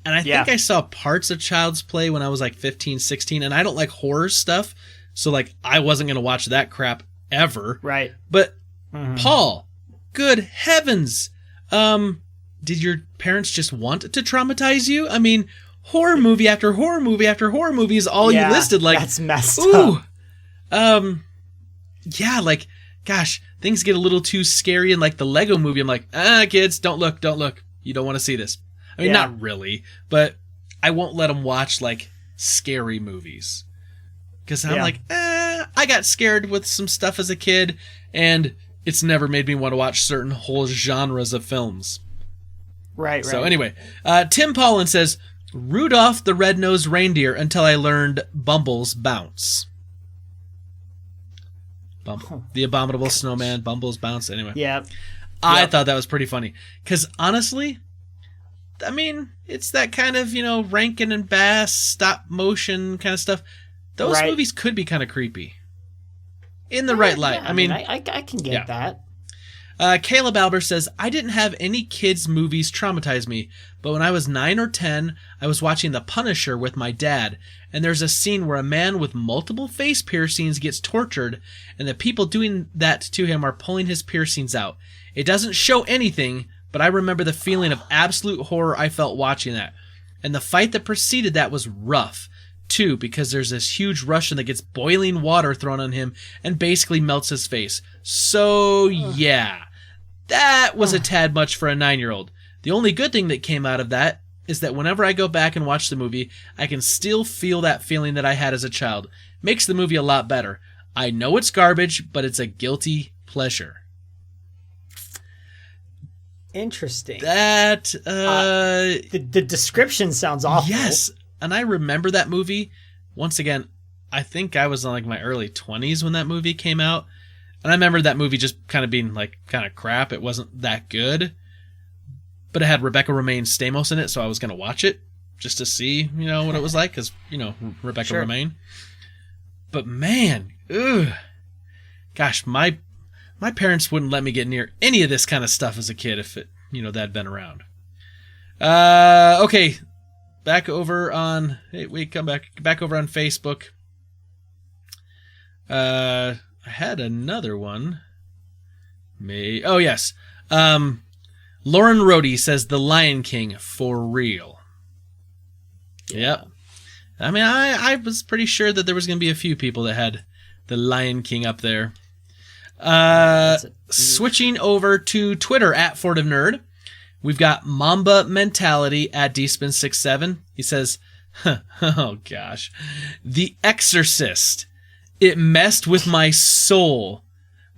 And I think I saw parts of Child's Play when I was like 15, 16. And I don't like horror stuff. So like I wasn't going to watch that crap ever. Right. But Paul, good heavens. Did your parents just want to traumatize you? I mean, horror movie after horror movie after horror movie is all you listed. Like, that's messed up. Yeah, like, gosh, things get a little too scary in like the Lego movie. I'm like, kids, don't look. You don't want to see this. I mean, not really, but I won't let them watch like scary movies. Because I'm like, I got scared with some stuff as a kid, and it's never made me want to watch certain whole genres of films. Right. So anyway, Tim Paulin says, Rudolph the Red-Nosed Reindeer until I learned Bumble's Bounce. The Abominable Snowman, Bumble's Bounce. Anyway. Yeah. I thought that was pretty funny. Because honestly, I mean, it's that kind of, Rankin and Bass, stop motion kind of stuff. Those movies could be kind of creepy. In the right light. Yeah, I mean, I can get that. Caleb Albert says, I didn't have any kids' movies traumatize me, but when I was 9 or 10, I was watching The Punisher with my dad, and there's a scene where a man with multiple face piercings gets tortured, and the people doing that to him are pulling his piercings out. It doesn't show anything, but I remember the feeling of absolute horror I felt watching that. And the fight that preceded that was rough, too, because there's this huge Russian that gets boiling water thrown on him and basically melts his face. So, yeah, that was a tad much for a 9-year-old. The only good thing that came out of that is that whenever I go back and watch the movie, I can still feel that feeling that I had as a child. Makes the movie a lot better. I know it's garbage, but it's a guilty pleasure. Interesting. That, the description sounds awful. Yes. And I remember that movie. Once again, I think I was in like my early 20s when that movie came out. And I remember that movie just kind of being like kind of crap. It wasn't that good. But it had Rebecca Romaine Stamos in it, so I was going to watch it just to see, what it was like. Because, Rebecca Romaine. But man, gosh, my parents wouldn't let me get near any of this kind of stuff as a kid if it, that had been around. Okay. Back over on... Hey, wait, come back. Back over on Facebook. I had another one. Oh, yes. Lauren Rohde says The Lion King for real. Yeah. Yep. I mean, I was pretty sure that there was going to be a few people that had The Lion King up there. Switching over to Twitter at Fort of Nerd. We've got Mamba Mentality at DSpin67. He says, oh gosh, The Exorcist. It messed with my soul.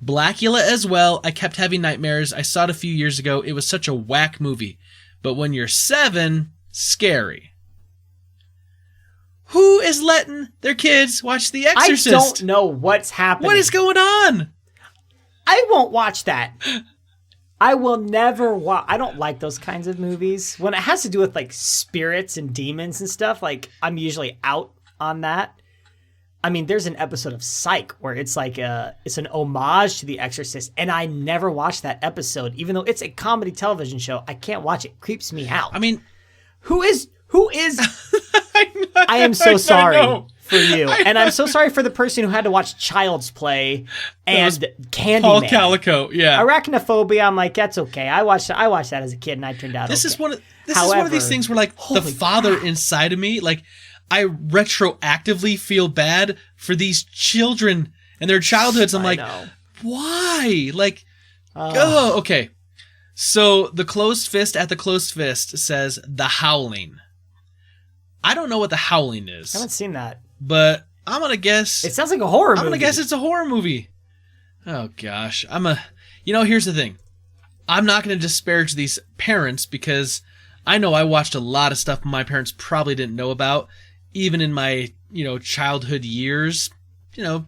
Blackula as well. I kept having nightmares. I saw it a few years ago. It was such a whack movie. But when you're 7, scary. Who is letting their kids watch The Exorcist? I don't know what's happening. What is going on? I won't watch that. I will never watch. I don't like those kinds of movies. When it has to do with like spirits and demons and stuff, like I'm usually out on that. I mean, there's an episode of Psych where it's like it's an homage to The Exorcist, and I never watched that episode, even though it's a comedy television show. I can't watch it. It creeps me out. I mean, who is? I am so sorry for you, and I'm so sorry for the person who had to watch Child's Play and Candyman. Paul Calico, yeah. Arachnophobia. I'm like, that's okay. I watched that as a kid, and I turned out. This okay. is one of these things where, like, the father inside of me, like, I retroactively feel bad for these children and their childhoods. I'm like, why? Like, okay. So the Closed Fist at the Closed Fist says The Howling. I don't know what The Howling is. I haven't seen that. But I'm going to guess... It sounds like a horror movie. I'm going to guess it's a horror movie. Oh, gosh. Here's the thing. I'm not going to disparage these parents because I know I watched a lot of stuff my parents probably didn't know about, even in my, childhood years.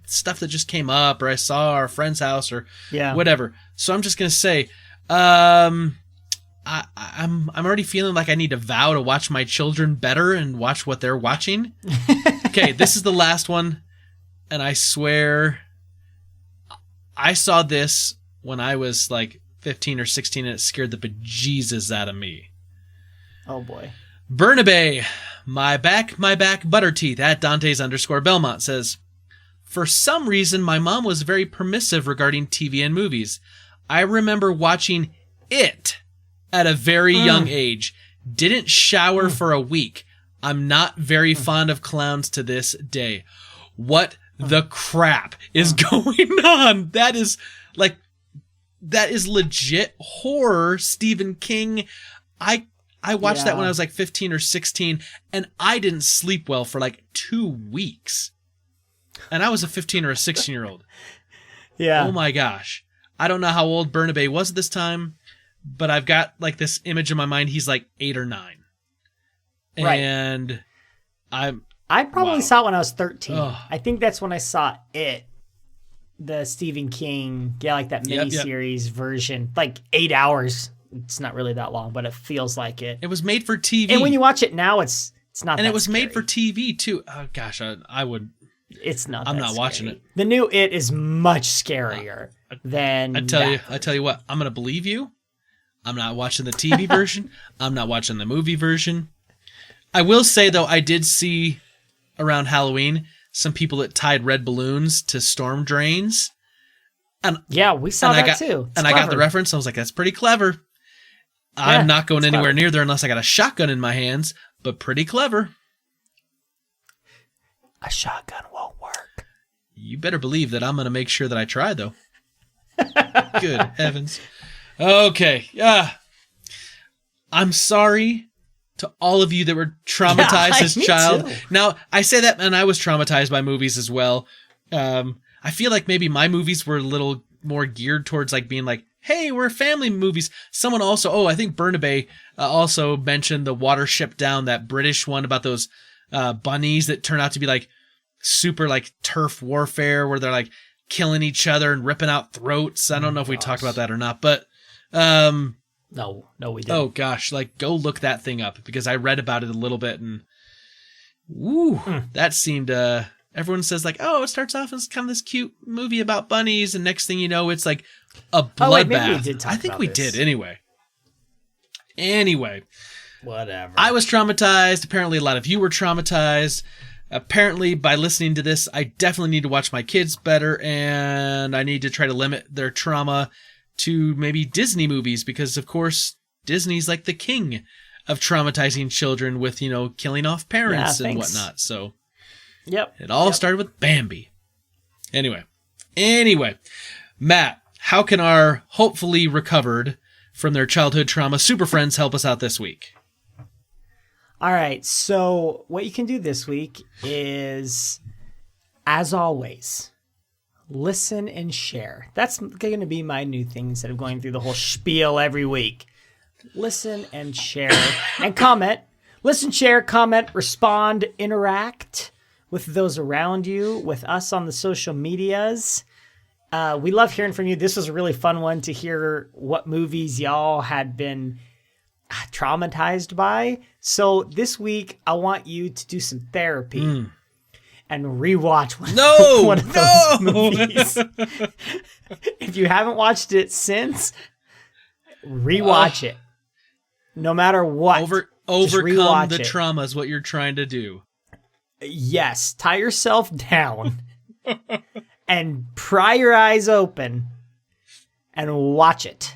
Stuff that just came up or I saw our friend's house or whatever. So I'm just going to say... I'm already feeling like I need to vow to watch my children better and watch what they're watching. Okay, this is the last one, and I swear I saw this when I was like 15 or 16, and it scared the bejesus out of me. Oh boy. Burnaby, my back, butter teeth at Dantes_Belmont says, for some reason, my mom was very permissive regarding TV and movies. I remember watching It at a very young age. Didn't shower for a week. I'm not very fond of clowns to this day. What the crap is going on? That is legit horror. Stephen King. I watched that when I was like 15 or 16, and I didn't sleep well for like 2 weeks. And I was a 15 or a 16-year-old. Yeah. Oh my gosh. I don't know how old Burnaby was at this time, but I've got like this image in my mind. He's like 8 or 9. Right. And I probably saw it when I was 13. I think that's when I saw It. The Stephen King, like that miniseries version. Like 8 hours. It's not really that long, but it feels like it. It was made for TV. And when you watch it now, it's not. And that it was scary. made for TV too. Oh gosh, I would. It's not. I'm that not watching scary. it. The new It is much scarier than. I tell you what. I'm gonna believe you. I'm not watching the TV version. I'm not watching the movie version. I will say though, I did see around Halloween some people that tied red balloons to storm drains. And yeah, we saw that too. And I got the reference. I was like, that's pretty clever. I'm not going anywhere near there unless I got a shotgun in my hands, but pretty clever. A shotgun won't work. You better believe that I'm going to make sure that I try, though. Good heavens. Okay. I'm sorry to all of you that were traumatized as a child. Too. Now, I say that, and I was traumatized by movies as well. I feel like maybe my movies were a little more geared towards like being like, hey, we're family movies. Someone also, I think Burnaby also mentioned the Watership Down, that British one about those bunnies that turn out to be like super like turf warfare where they're like killing each other and ripping out throats. I don't know if we talked about that or not, but no, we didn't. Oh gosh, like go look that thing up because I read about it a little bit and that seemed everyone says like, oh, it starts off as kind of this cute movie about bunnies, and next thing you know, it's like a bloodbath. I think we did anyway. Anyway, whatever. I was traumatized. Apparently, a lot of you were traumatized. Apparently, by listening to this, I definitely need to watch my kids better, and I need to try to limit their trauma to maybe Disney movies because, of course, Disney's like the king of traumatizing children with, killing off parents and whatnot. So. Yep. It all started with Bambi. Anyway, Matt, how can our hopefully recovered from their childhood trauma super friends help us out this week? All right. So what you can do this week is, as always, listen and share. That's going to be my new thing instead of going through the whole spiel every week. Listen and share and comment. Listen, share, comment, respond, interact with those around you, with us on the social medias. We love hearing from you. This was a really fun one to hear what movies y'all had been traumatized by. So this week, I want you to do some therapy and rewatch one of those movies. If you haven't watched it since, rewatch it. No matter what. Overcome the trauma is what you're trying to do. Yes, tie yourself down and pry your eyes open and watch it.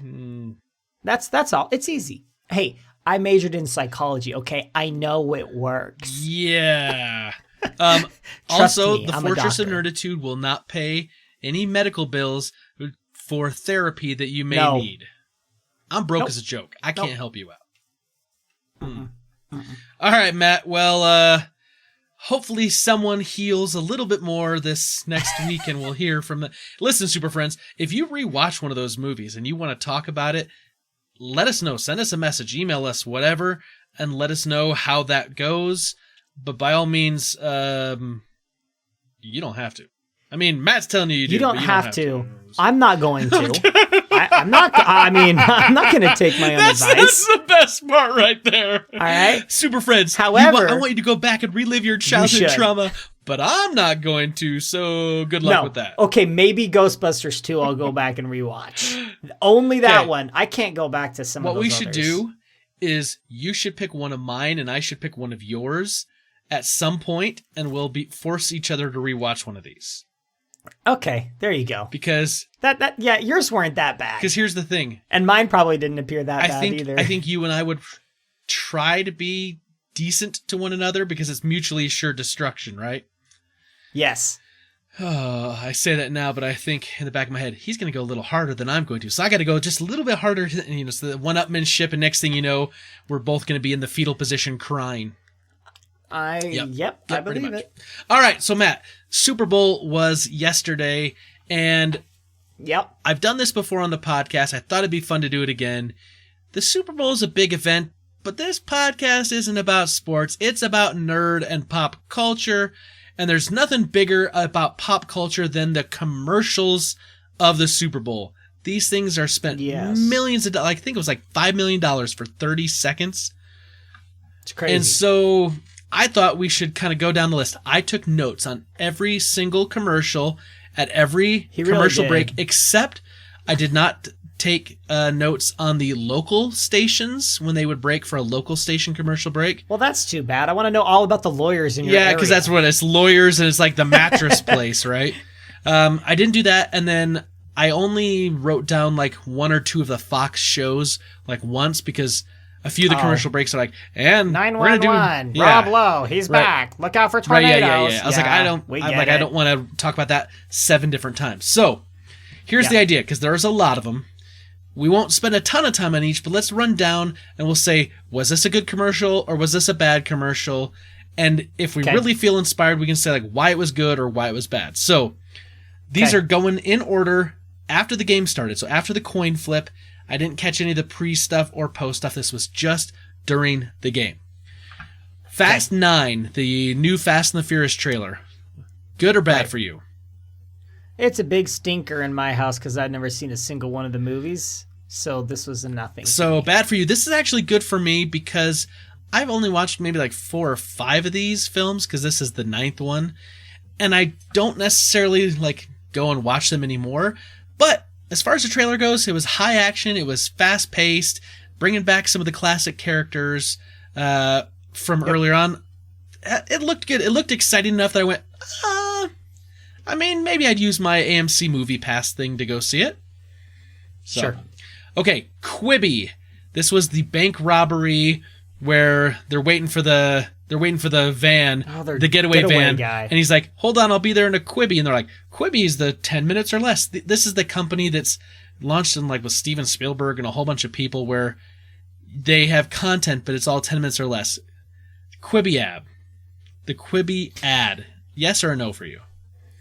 That's all. It's easy. Hey, I majored in psychology, okay? I know it works. Yeah. Also, the Fortress of Nerditude will not pay any medical bills for therapy that you may need. I'm broke as a joke. I can't help you out. All right, Matt. Well, hopefully someone heals a little bit more this next week and we'll hear from the... Listen, Super Friends, if you rewatch one of those movies and you want to talk about it, let us know. Send us a message, email us, whatever, and let us know how that goes. But by all means, you don't have to. I mean, Matt's telling you do. You don't have to. I'm not going to. I'm not going to take my own advice. That's the best part right there. All right. Super Friends. However, I want you to go back and relive your childhood trauma, but I'm not going to, so good luck with that. Okay, maybe Ghostbusters 2 I'll go back and rewatch. Only that one. I can't go back to some of those What we others. should do is you should pick one of mine and I should pick one of yours at some point, and we'll force each other to rewatch one of these. Okay, there you go. Because yours weren't that bad. Because here's the thing, and mine probably didn't appear that bad either. I think you and I would try to be decent to one another because it's mutually assured destruction, right? Yes. Oh, I say that now, but I think in the back of my head, he's going to go a little harder than I'm going to. So I got to go just a little bit harder, so the one-upmanship, and next thing you know, we're both going to be in the fetal position crying. I believe it. All right, so Matt, Super Bowl was yesterday, and I've done this before on the podcast. I thought it'd be fun to do it again. The Super Bowl is a big event, but this podcast isn't about sports. It's about nerd and pop culture, and there's nothing bigger about pop culture than the commercials of the Super Bowl. These things are spent millions of dollars. I think it was like $5 million for 30 seconds. It's crazy. And so I thought we should kind of go down the list. I took notes on every single commercial at every commercial break, except I did not take notes on the local stations when they would break for a local station commercial break. Well, that's too bad. I want to know all about the lawyers in your area. Yeah, because that's what it's, lawyers, and it's like the mattress place, right? I didn't do that, and then I only wrote down like one or two of the Fox shows like once, because a few of the commercial breaks are like, and 911, Rob Lowe, he's back. Look out for tornadoes. Right, yeah. I was like, I don't want to talk about that 7 different times. So here's the idea, because there's a lot of them. We won't spend a ton of time on each, but let's run down and we'll say, was this a good commercial or was this a bad commercial? And if we really feel inspired, we can say like why it was good or why it was bad. So these are going in order after the game started. So after the coin flip, I didn't catch any of the pre-stuff or post-stuff. This was just during the game. Fast 9, the new Fast and the Furious trailer. Good or bad for you? It's a big stinker in my house because I'd never seen a single one of the movies. So this was a nothing. So bad for you. This is actually good for me because I've only watched maybe like 4 or 5 of these films, because this is the 9th one. And I don't necessarily like go and watch them anymore. But as far as the trailer goes, it was high action. It was fast paced, bringing back some of the classic characters from earlier on. It looked good. It looked exciting enough that I went, I mean, maybe I'd use my AMC Movie Pass thing to go see it. So. Sure. Okay, Quibi. This was the bank robbery where they're waiting for the van, the getaway van, guy. And he's like, "Hold on, I'll be there in a Quibi." And they're like, "Quibi's the 10 minutes or less." This is the company that's launched in like with Steven Spielberg and a whole bunch of people, where they have content, but it's all 10 minutes or less. Quibi ad. The Quibi ad. Yes or a no for you?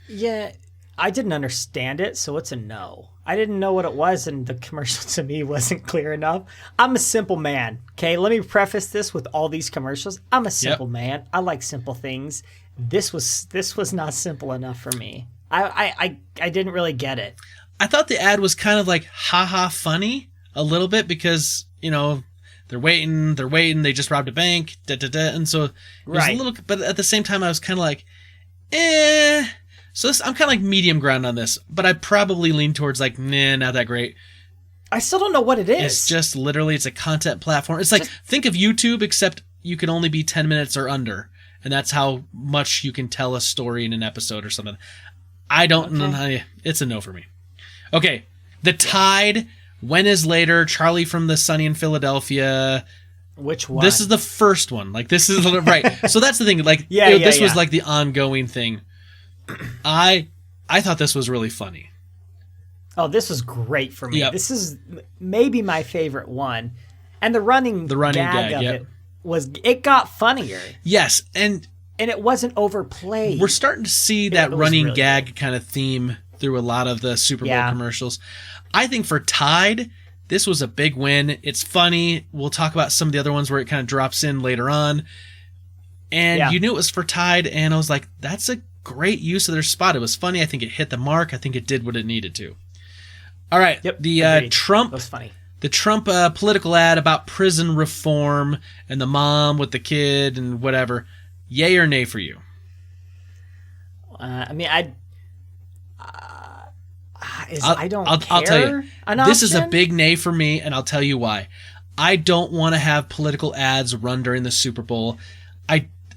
Yeah, I didn't understand it, so it's a no. I didn't know what it was, and the commercial to me wasn't clear enough. I'm a simple man, okay? Let me preface this with all these commercials. I'm a simple man. I like simple things. This was not simple enough for me. I didn't really get it. I thought the ad was kind of like haha funny a little bit, because, you know, they're waiting, they just robbed a bank, and so it was a little, but at the same time I was kind of like, So I'm kind of like medium ground on this, but I probably lean towards like, nah, not that great. I still don't know what it is. It's just literally, it's a content platform. It's like, think of YouTube, except you can only be 10 minutes or under. And that's how much you can tell a story in an episode or something. I don't know. It's a no for me. Okay. The Tide, When Is Later, Charlie from the Sunny in Philadelphia. Which one? This is the first one. Like, this is right. So that's the thing. Like, this was like the ongoing thing. I thought this was really funny. Oh, this was great for me. Yep. This is maybe my favorite one. And the running gag of it was, it got funnier. Yes, and it wasn't overplayed. We're starting to see that running really gag kind of theme through a lot of the Super Bowl commercials. I think for Tide, this was a big win. It's funny. We'll talk about some of the other ones where it kind of drops in later on. And you knew it was for Tide, and I was like, that's a great use of their spot. It was funny. I think it hit the mark. I think it did what it needed to. All right. Yep. The Trump. That was funny. The Trump political ad about prison reform and the mom with the kid and whatever. Yay or nay for you? I mean, I don't care. I'll tell you. This is a big nay for me, and I'll tell you why. I don't want to have political ads run during the Super Bowl.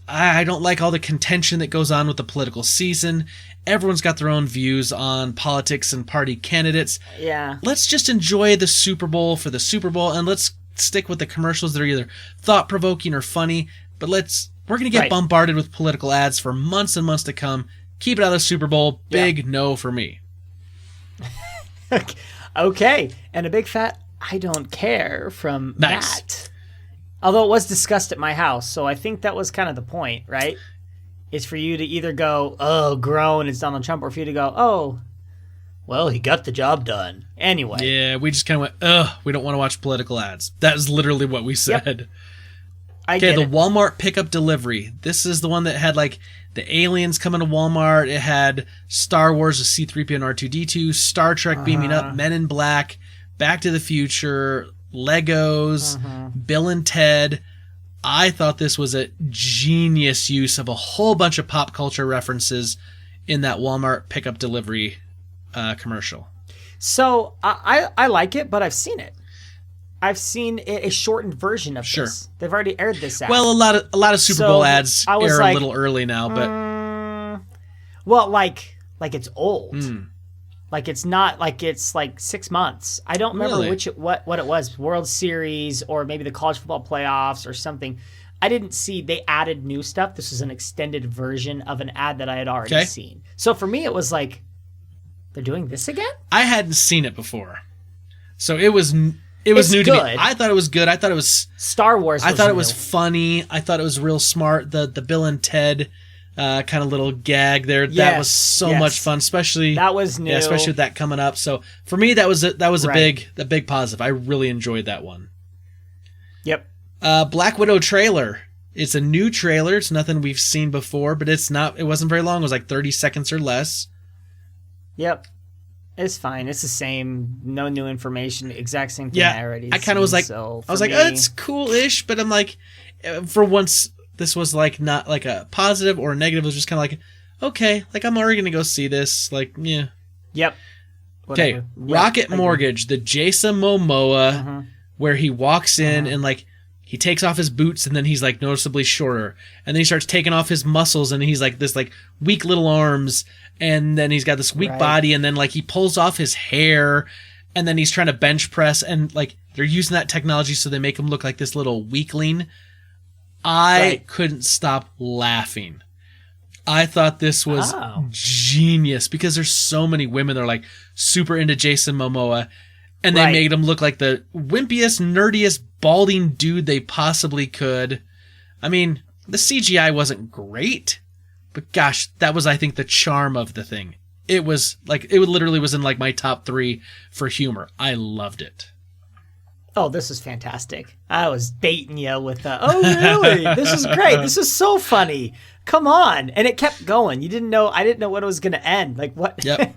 I don't like all the contention that goes on with the political season. Everyone's got their own views on politics and party candidates. Yeah. Let's just enjoy the Super Bowl for the Super Bowl, and let's stick with the commercials that are either thought-provoking or funny. But we're going to get bombarded with political ads for months and months to come. Keep it out of the Super Bowl. Big no for me. Okay. And a big fat I don't care from Matt. Although it was discussed at my house, so I think that was kind of the point, right? Is for you to either go, oh, groan, it's Donald Trump, or for you to go, oh, well, he got the job done. Anyway. Yeah, we just kind of went, ugh, we don't want to watch political ads. That is literally what we said. Yep. Okay, the Walmart pickup delivery. This is the one that had like the aliens coming to Walmart. It had Star Wars with C-3PO and R2-D2, Star Trek beaming up, Men in Black, Back to the Future, Legos, Bill and Ted. I thought this was a genius use of a whole bunch of pop culture references in that Walmart pickup delivery commercial. So I like it, but I've seen it. I've seen a shortened version of this. They've already aired this ad. Well, a lot of Super Bowl ads air a little early now, but well, like it's old. Like it's not like it's like 6 months. I don't remember what it was, World Series or maybe the college football playoffs or something. I didn't see they added new stuff. This was an extended version of an ad that I had already seen. So for me, it was like, they're doing this again? I hadn't seen it before, so it was new to me. I thought it was good. I thought it was Star Wars. I thought it was funny. I thought it was real smart. The Bill and Ted kind of little gag there. Yes, that was so much fun, especially that was new. Yeah, especially with that coming up. So for me, that was a big positive. I really enjoyed that one. Yep. Black Widow trailer. It's a new trailer. It's nothing we've seen before, but it wasn't very long. It was like 30 seconds or less. Yep. It's fine. It's the same. No new information. Exact same thing I already I kind of was like, oh, it's cool-ish, but I'm like, for once, this was like not like a positive or a negative. It was just kind of like, okay, like I'm already going to go see this. Like, yeah. Yep. Okay. Rocket Mortgage, the Jason Momoa, where he walks in and like, he takes off his boots and then he's like noticeably shorter. And then he starts taking off his muscles and he's like this like weak little arms. And then he's got this weak body. And then like he pulls off his hair and then he's trying to bench press. And like they're using that technology so they make him look like this little weakling. I couldn't stop laughing. I thought this was genius because there's so many women that are like super into Jason Momoa. And they made him look like the wimpiest, nerdiest, balding dude they possibly could. I mean, the CGI wasn't great, but gosh, that was, I think, the charm of the thing. It was like, it literally was in like my top 3 for humor. I loved it. Oh, this is fantastic. I was baiting you with oh, really? This is great. This is so funny. Come on. And it kept going. I didn't know when it was going to end. Like what? Yep.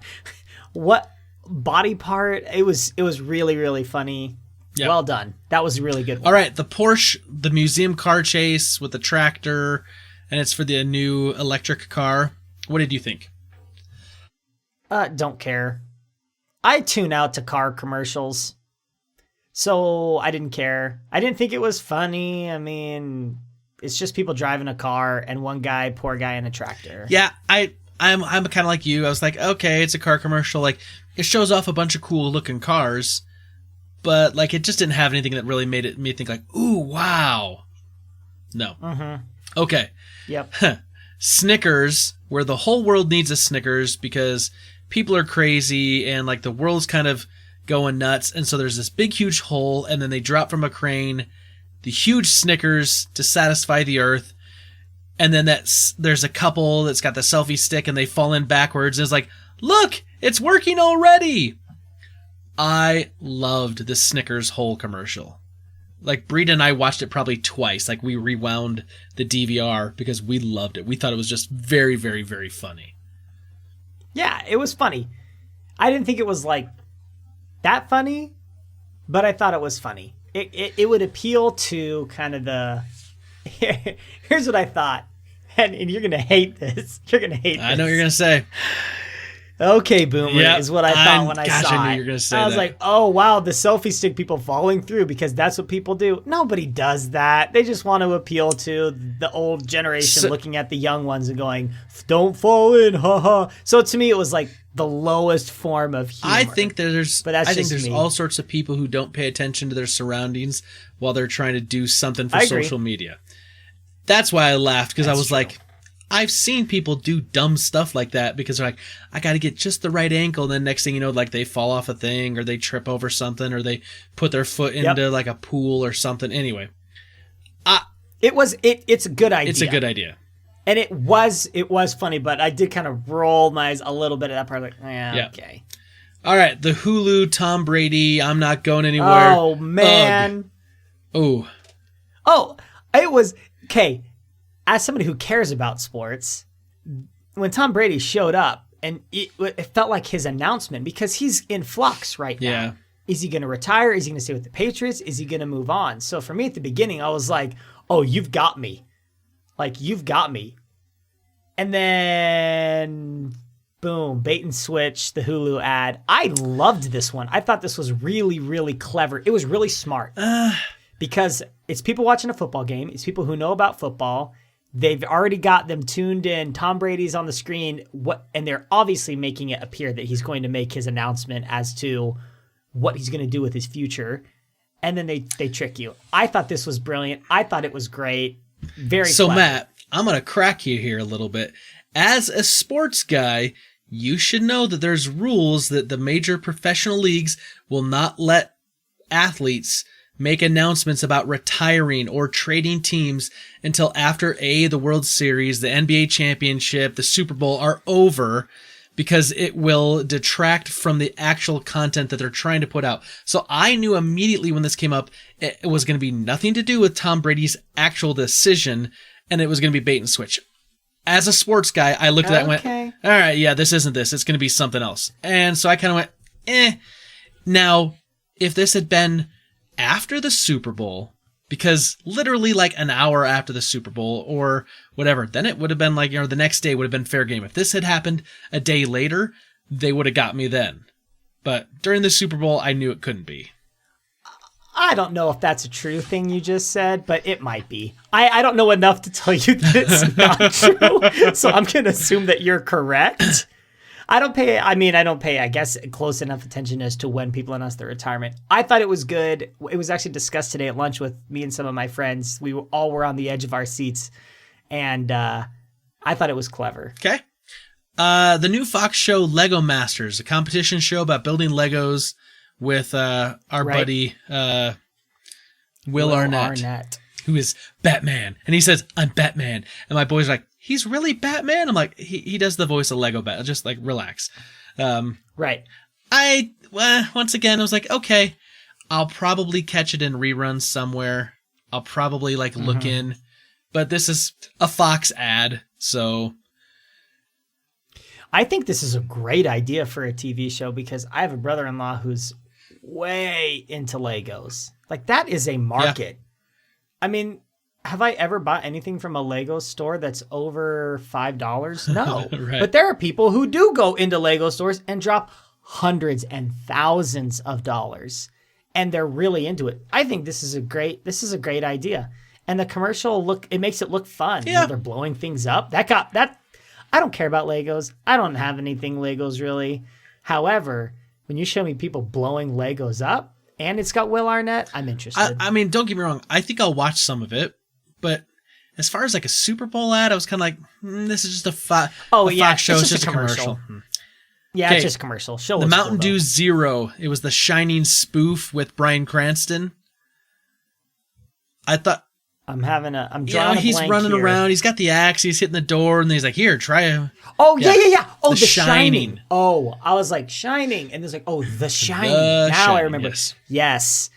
What body part? It was really, really funny. Yep. Well done. That was a really good one. All right, the Porsche, the museum car chase with the tractor, and it's for the new electric car. What did you think? Don't care. I tune out to car commercials, so I didn't care. I didn't think it was funny. I mean, it's just people driving a car and one guy, poor guy in a tractor. Yeah, I'm kind of like you. I was like, okay, it's a car commercial. Like, it shows off a bunch of cool looking cars, but like it just didn't have anything that really made me think like, ooh, wow. No. Okay. Yep. Snickers, where the whole world needs a Snickers because people are crazy and like the world's kind of going nuts. And so there's this big, huge hole, and then they drop from a crane the huge Snickers to satisfy the earth. And then there's a couple that's got the selfie stick and they fall in backwards. And it's like, look, it's working already. I loved the Snickers hole commercial. Like, Breed and I watched it probably twice. Like, we rewound the DVR because we loved it. We thought it was just very, very, very funny. Yeah, it was funny. I didn't think it was, like, that funny, but I thought it was funny. It would appeal to kind of the... Here's what I thought. And you're going to hate this. You're going to hate this. I know what you're going to say. Okay, Boomer, is what I thought when I saw I knew it. you were gonna say I was like, oh, wow, the selfie stick people falling through because that's what people do. Nobody does that. They just want to appeal to the old generation looking at the young ones and going, don't fall in, haha. So to me, it was like the lowest form of humor. I think there's all sorts of people who don't pay attention to their surroundings while they're trying to do something for social media. That's why I laughed, because I was like, I've seen people do dumb stuff like that because they're like, I got to get just the right angle. And then next thing you know, like they fall off a thing or they trip over something or they put their foot into like a pool or something. Anyway, it's a good idea. It's a good idea. And it was funny, but I did kind of roll my eyes a little bit at that part. Like, okay. All right. The Hulu Tom Brady, I'm not going anywhere. Oh, man. Oh, it was, okay. As somebody who cares about sports, when Tom Brady showed up, and it felt like his announcement, because he's in flux right now. Yeah. Is he going to retire? Is he going to stay with the Patriots? Is he going to move on? So for me at the beginning, I was like, oh, you've got me. Like, you've got me. And then, boom, bait and switch, the Hulu ad. I loved this one. I thought this was really, really clever. It was really smart. Because it's people watching a football game. It's people who know about football. They've already got them tuned in. Tom Brady's on the screen. And they're obviously making it appear that he's going to make his announcement as to what he's going to do with his future. And then they trick you. I thought this was brilliant. I thought it was great. Very So, clever. Matt, I'm going to crack you here a little bit. As a sports guy, you should know that there's rules that the major professional leagues will not let athletes make announcements about retiring or trading teams until after the World Series, the NBA championship, the Super Bowl are over, because it will detract from the actual content that they're trying to put out. So I knew immediately when this came up, it was going to be nothing to do with Tom Brady's actual decision, and it was going to be bait and switch. As a sports guy, I looked at that and went, all right, yeah, this isn't this. It's going to be something else. And so I kind of went, Now, if this had been after the Super Bowl, because literally like an hour after the Super Bowl or whatever, then it would have been like, the next day would have been fair game. If this had happened a day later, they would have got me then. But during the Super Bowl, I knew it couldn't be. I don't know if that's a true thing you just said, but it might be. I don't know enough to tell you that it's not true, so I'm going to assume that you're correct. I don't pay, I guess, close enough attention as to when people announce their retirement. I thought it was good. It was actually discussed today at lunch with me and some of my friends. We all were on the edge of our seats, and I thought it was clever. Okay. The new Fox show, Lego Masters, a competition show about building Legos with our buddy Will Arnett, who is Batman. And he says, I'm Batman. And my boys are like, he's really Batman? I'm like, he does the voice of Lego Batman. Just like, relax. Right. Once again, I was like, okay, I'll probably catch it in reruns somewhere. I'll probably look in. But this is a Fox ad, so... I think this is a great idea for a TV show because I have a brother-in-law who's way into Legos. Like, that is a market. Yeah. I mean, have I ever bought anything from a Lego store that's over $5? No. Right. But there are people who do go into Lego stores and drop hundreds and thousands of dollars, and they're really into it. I think this is a great idea. And the commercial it makes it look fun. Yeah. They're blowing things up. I don't care about Legos. I don't have anything Legos really. However, when you show me people blowing Legos up and it's got Will Arnett, I'm interested. I mean, don't get me wrong. I think I'll watch some of it, but as far as a Super Bowl ad, I was kind of like, this is just a Fox show. It's just a commercial. Yeah, it's just a commercial. Show the Mountain Dew Zero. It was the Shining spoof with Bryan Cranston. I thought... I'm drawing a blank. He's running around. He's got the axe. He's hitting the door, and he's like, "Here, try it." Oh yeah. Oh, the Shining. Oh, I was like, Shining, and there's like, oh, The Shining. Now I remember. Yes.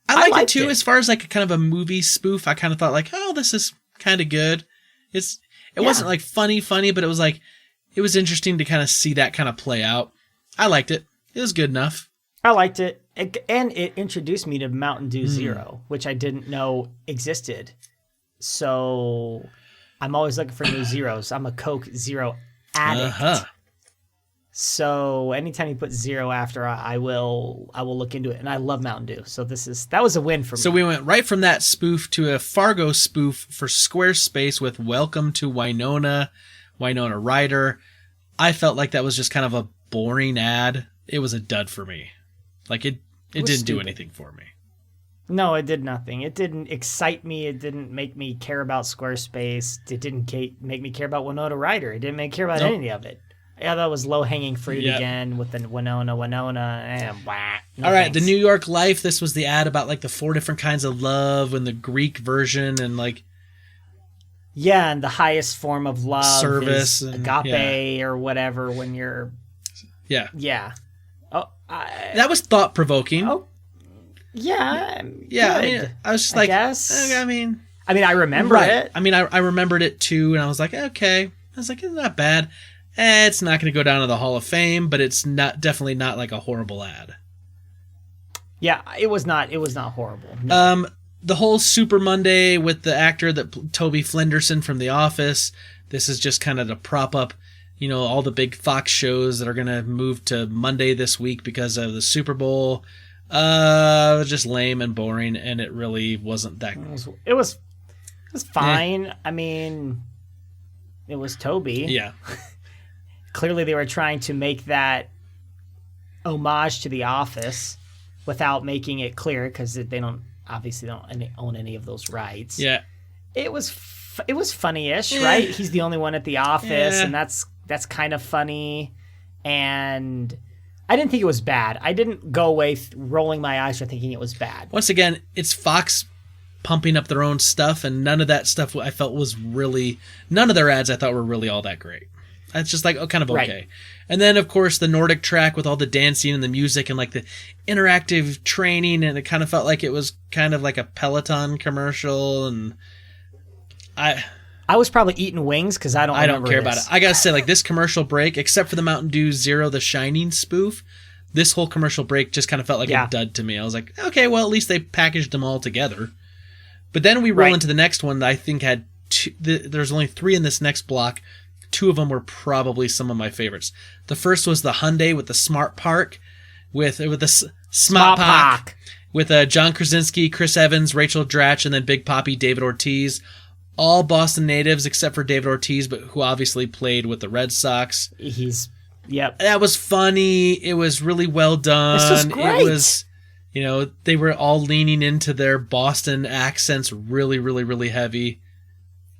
I liked it too. As far as kind of a movie spoof, I kind of thought this is kind of good. It wasn't funny, but it was it was interesting to kind of see that kind of play out. I liked it. It was good enough. I liked it. And it introduced me to Mountain Dew Zero, which I didn't know existed. So I'm always looking for new zeros. I'm a Coke Zero addict. So anytime you put zero after, I will look into it. And I love Mountain Dew. So that was a win for me. So we went right from that spoof to a Fargo spoof for Squarespace with Welcome to Winona Ryder. I felt like that was just kind of a boring ad. It was a dud for me. It didn't do anything for me. No, it did nothing. It didn't excite me. It didn't make me care about Squarespace. It didn't make me care about Winona Ryder. It didn't make me care about any of it. Yeah, that was low-hanging fruit again with the Winona, and blah. All right, the New York Life. This was the ad about the 4 different kinds of love and the Greek version and Yeah, and the highest form of love service is agape or whatever when you're... Yeah. Yeah. That was thought-provoking. Oh, yeah. Yeah, good, I was just I guess. I mean, I remember it. I mean, I remembered it too, and I was like, okay. I was like, it's not bad. It's not going to go down to the Hall of Fame, but it's definitely not a horrible ad. Yeah, it was not horrible. No. the whole Super Monday with the actor that Toby Flenderson from The Office. This is just kind of to prop up, all the big Fox shows that are going to move to Monday this week because of the Super Bowl. It was just lame and boring, and it really wasn't that. It was fine. I mean, it was Toby. Yeah. Clearly, they were trying to make that homage to The Office without making it clear because they don't own any of those rights. Yeah. It was funny-ish, right? He's the only one at the office, and that's kind of funny. And I didn't think it was bad. I didn't go away rolling my eyes or thinking it was bad. Once again, it's Fox pumping up their own stuff, and none of that stuff I felt was really... None of their ads I thought were really all that great. It's just like, kind of okay. Right. And then, of course, the Nordic track with all the dancing and the music and like the interactive training, and it kind of felt like it was kind of like a Peloton commercial, and I was probably eating wings because I don't care about it. I gotta say, like, this commercial break, except for the Mountain Dew Zero The Shining spoof, this whole commercial break just kind of felt like a dud to me. I was like, okay, well, at least they packaged them all together. But then we roll into the next one that I think had there's only 3 in this next block. 2 of them were probably some of my favorites. The first was the Hyundai with the Smart Park, with the Smart Park, with John Krasinski, Chris Evans, Rachel Dratch, and then Big Papi David Ortiz. All Boston natives except for David Ortiz, but who obviously played with the Red Sox. Yep. That was funny. It was really well done. This was great. It was, they were all leaning into their Boston accents really, really, really heavy.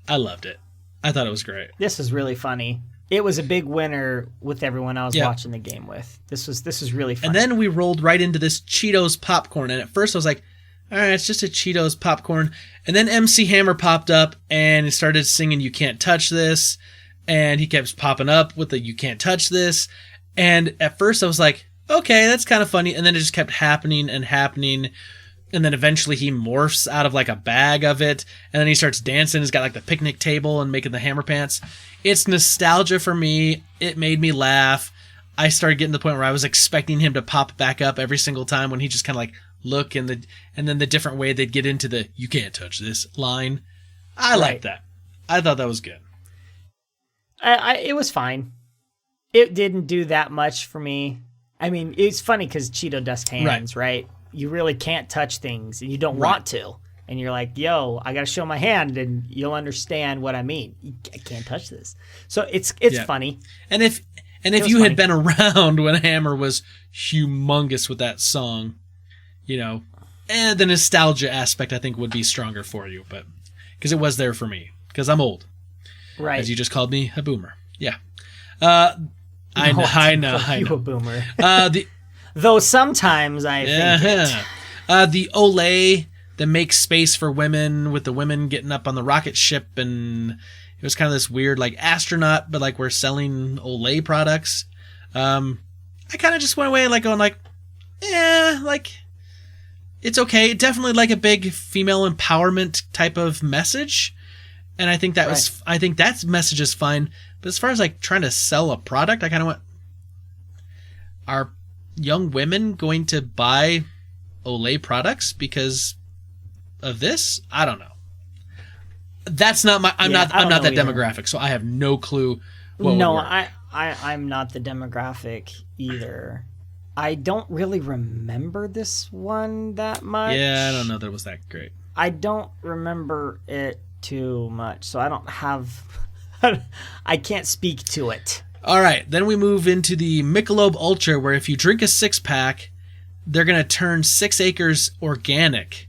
I loved it. I thought it was great. This was really funny. It was a big winner with everyone I was watching the game with. This was really funny. And then we rolled right into this Cheetos popcorn, and at first I was like, all right, it's just a Cheetos popcorn. And then MC Hammer popped up and he started singing You Can't Touch This. And he kept popping up with the You Can't Touch This. And at first I was like, okay, that's kind of funny. And then it just kept happening and happening. And then eventually he morphs out of like a bag of it. And then he starts dancing. He's got like the picnic table and making the hammer pants. It's nostalgia for me. It made me laugh. I started getting to the point where I was expecting him to pop back up every single time when he just kind of like look and then the different way they'd get into the You Can't Touch This line. I liked that. I thought that was good. It was fine. It didn't do that much for me. I mean, it's funny because Cheeto dust hands, right? You really can't touch things and you don't want to. And you're like, yo, I got to show my hand and you'll understand what I mean. I can't touch this. So it's funny. And if you had been around when Hammer was humongous with that song, and the nostalgia aspect I think would be stronger for you, but because it was there for me, because I'm old, right? As you just called me a boomer. Yeah, I know. You a boomer? Though sometimes I think the Olay that makes space for women, with the women getting up on the rocket ship, and it was kind of this weird like astronaut, but like we're selling Olay products. I kind of just went away like going like, it's okay. Definitely like a big female empowerment type of message. And I think that I think that message is fine. But as far as like trying to sell a product, I kind of went, are young women going to buy Olay products because of this? I don't know. That's not my, I'm not that demographic. So I have no clue what would work. I'm not the demographic either. I don't really remember this one that much. Yeah, I don't know that it was that great. I don't remember it too much, so I don't have... I can't speak to it. All right, then we move into the Michelob Ultra, where if you drink a 6-pack, they're going to turn 6 acres organic.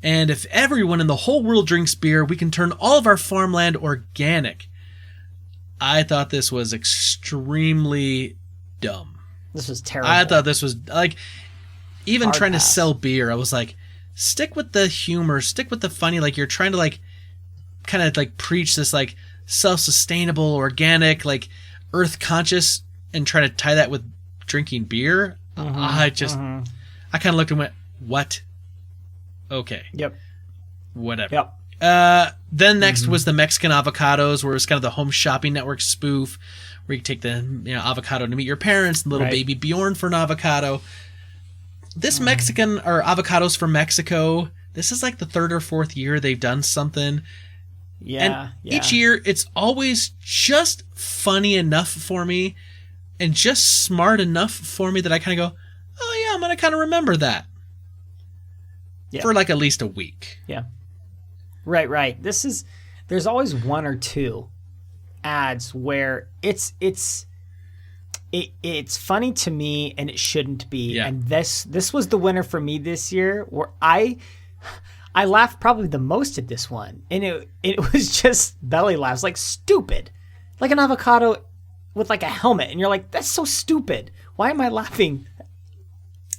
And if everyone in the whole world drinks beer, we can turn all of our farmland organic. I thought this was extremely dumb. This was terrible. I thought this was, like, even Hard trying pass. to sell beer, I was like, stick with the humor, stick with the funny, like, you're trying to, like, kind of, like, preach this, like, self-sustainable, organic, like, earth-conscious, and try to tie that with drinking beer. I kind of looked and went, what? Okay. Yep. Whatever. Yep. Then next was the Mexican avocados, where it was kind of the Home Shopping Network spoof, where you take the avocado to meet your parents, and little baby Bjorn for an avocado. This Mexican, or avocados from Mexico, this is like the third or fourth year they've done something. Yeah. And each year, it's always just funny enough for me and just smart enough for me that I kind of go, oh, yeah, I'm going to kind of remember that. Yeah. For like at least a week. Yeah. Right. There's always one or two ads where it's funny to me and it shouldn't be. Yeah. And this was the winner for me this year, where I laughed probably the most at this one. And it was just belly laughs, like stupid. Like an avocado with like a helmet. And you're like, that's so stupid. Why am I laughing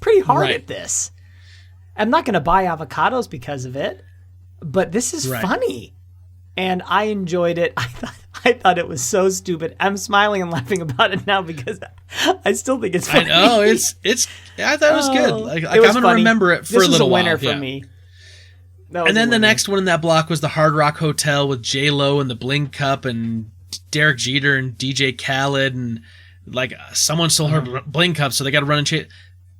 pretty hard at this? I'm not going to buy avocados because of it, but this is funny. And I enjoyed it. I thought it was so stupid. I'm smiling and laughing about it now because I still think it's funny. I know I thought it was good. Like I'm going to remember it for a little while. This was a winner for me. And then the next one in that block was the Hard Rock Hotel with J-Lo and the Bling Cup and Derek Jeter and DJ Khaled, and like someone stole her Bling Cup, so they got to run and chase.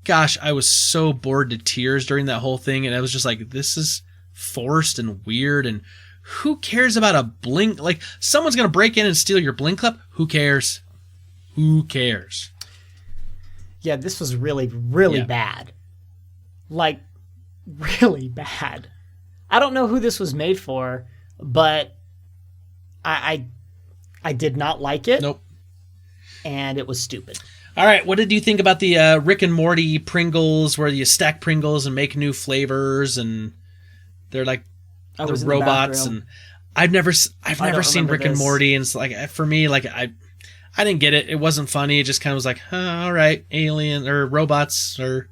Gosh, I was so bored to tears during that whole thing, and I was just like, this is forced and weird, and who cares about a Bling? Like, someone's going to break in and steal your Bling Cup? Who cares? Who cares? Yeah, this was really, really bad. Like, really bad. I don't know who this was made for, but I did not like it. Nope. And it was stupid. All right, what did you think about the Rick and Morty Pringles, where you stack Pringles and make new flavors, and they're like the robots? And I've never seen Rick and Morty, and it's like, for me, like I didn't get it. It wasn't funny. It just kind of was like, all right, alien or robots are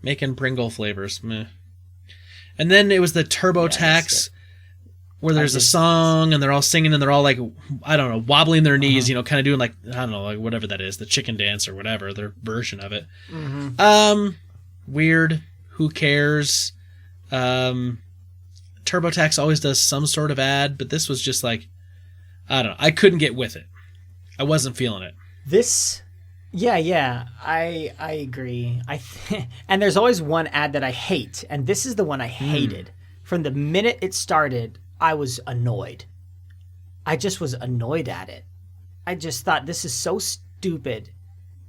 making Pringle flavors. Meh. And then it was the TurboTax, where there's a song and they're all singing and they're all like, I don't know, wobbling their knees, kind of doing like, I don't know, like whatever that is, the chicken dance or whatever, their version of it. Weird. Who cares? TurboTax always does some sort of ad, but this was just like, I don't know. I couldn't get with it. I wasn't feeling it. I agree. And there's always one ad that I hate, and this is the one I hated. From the minute it started, I was annoyed. I just was annoyed at it. I just thought, this is so stupid.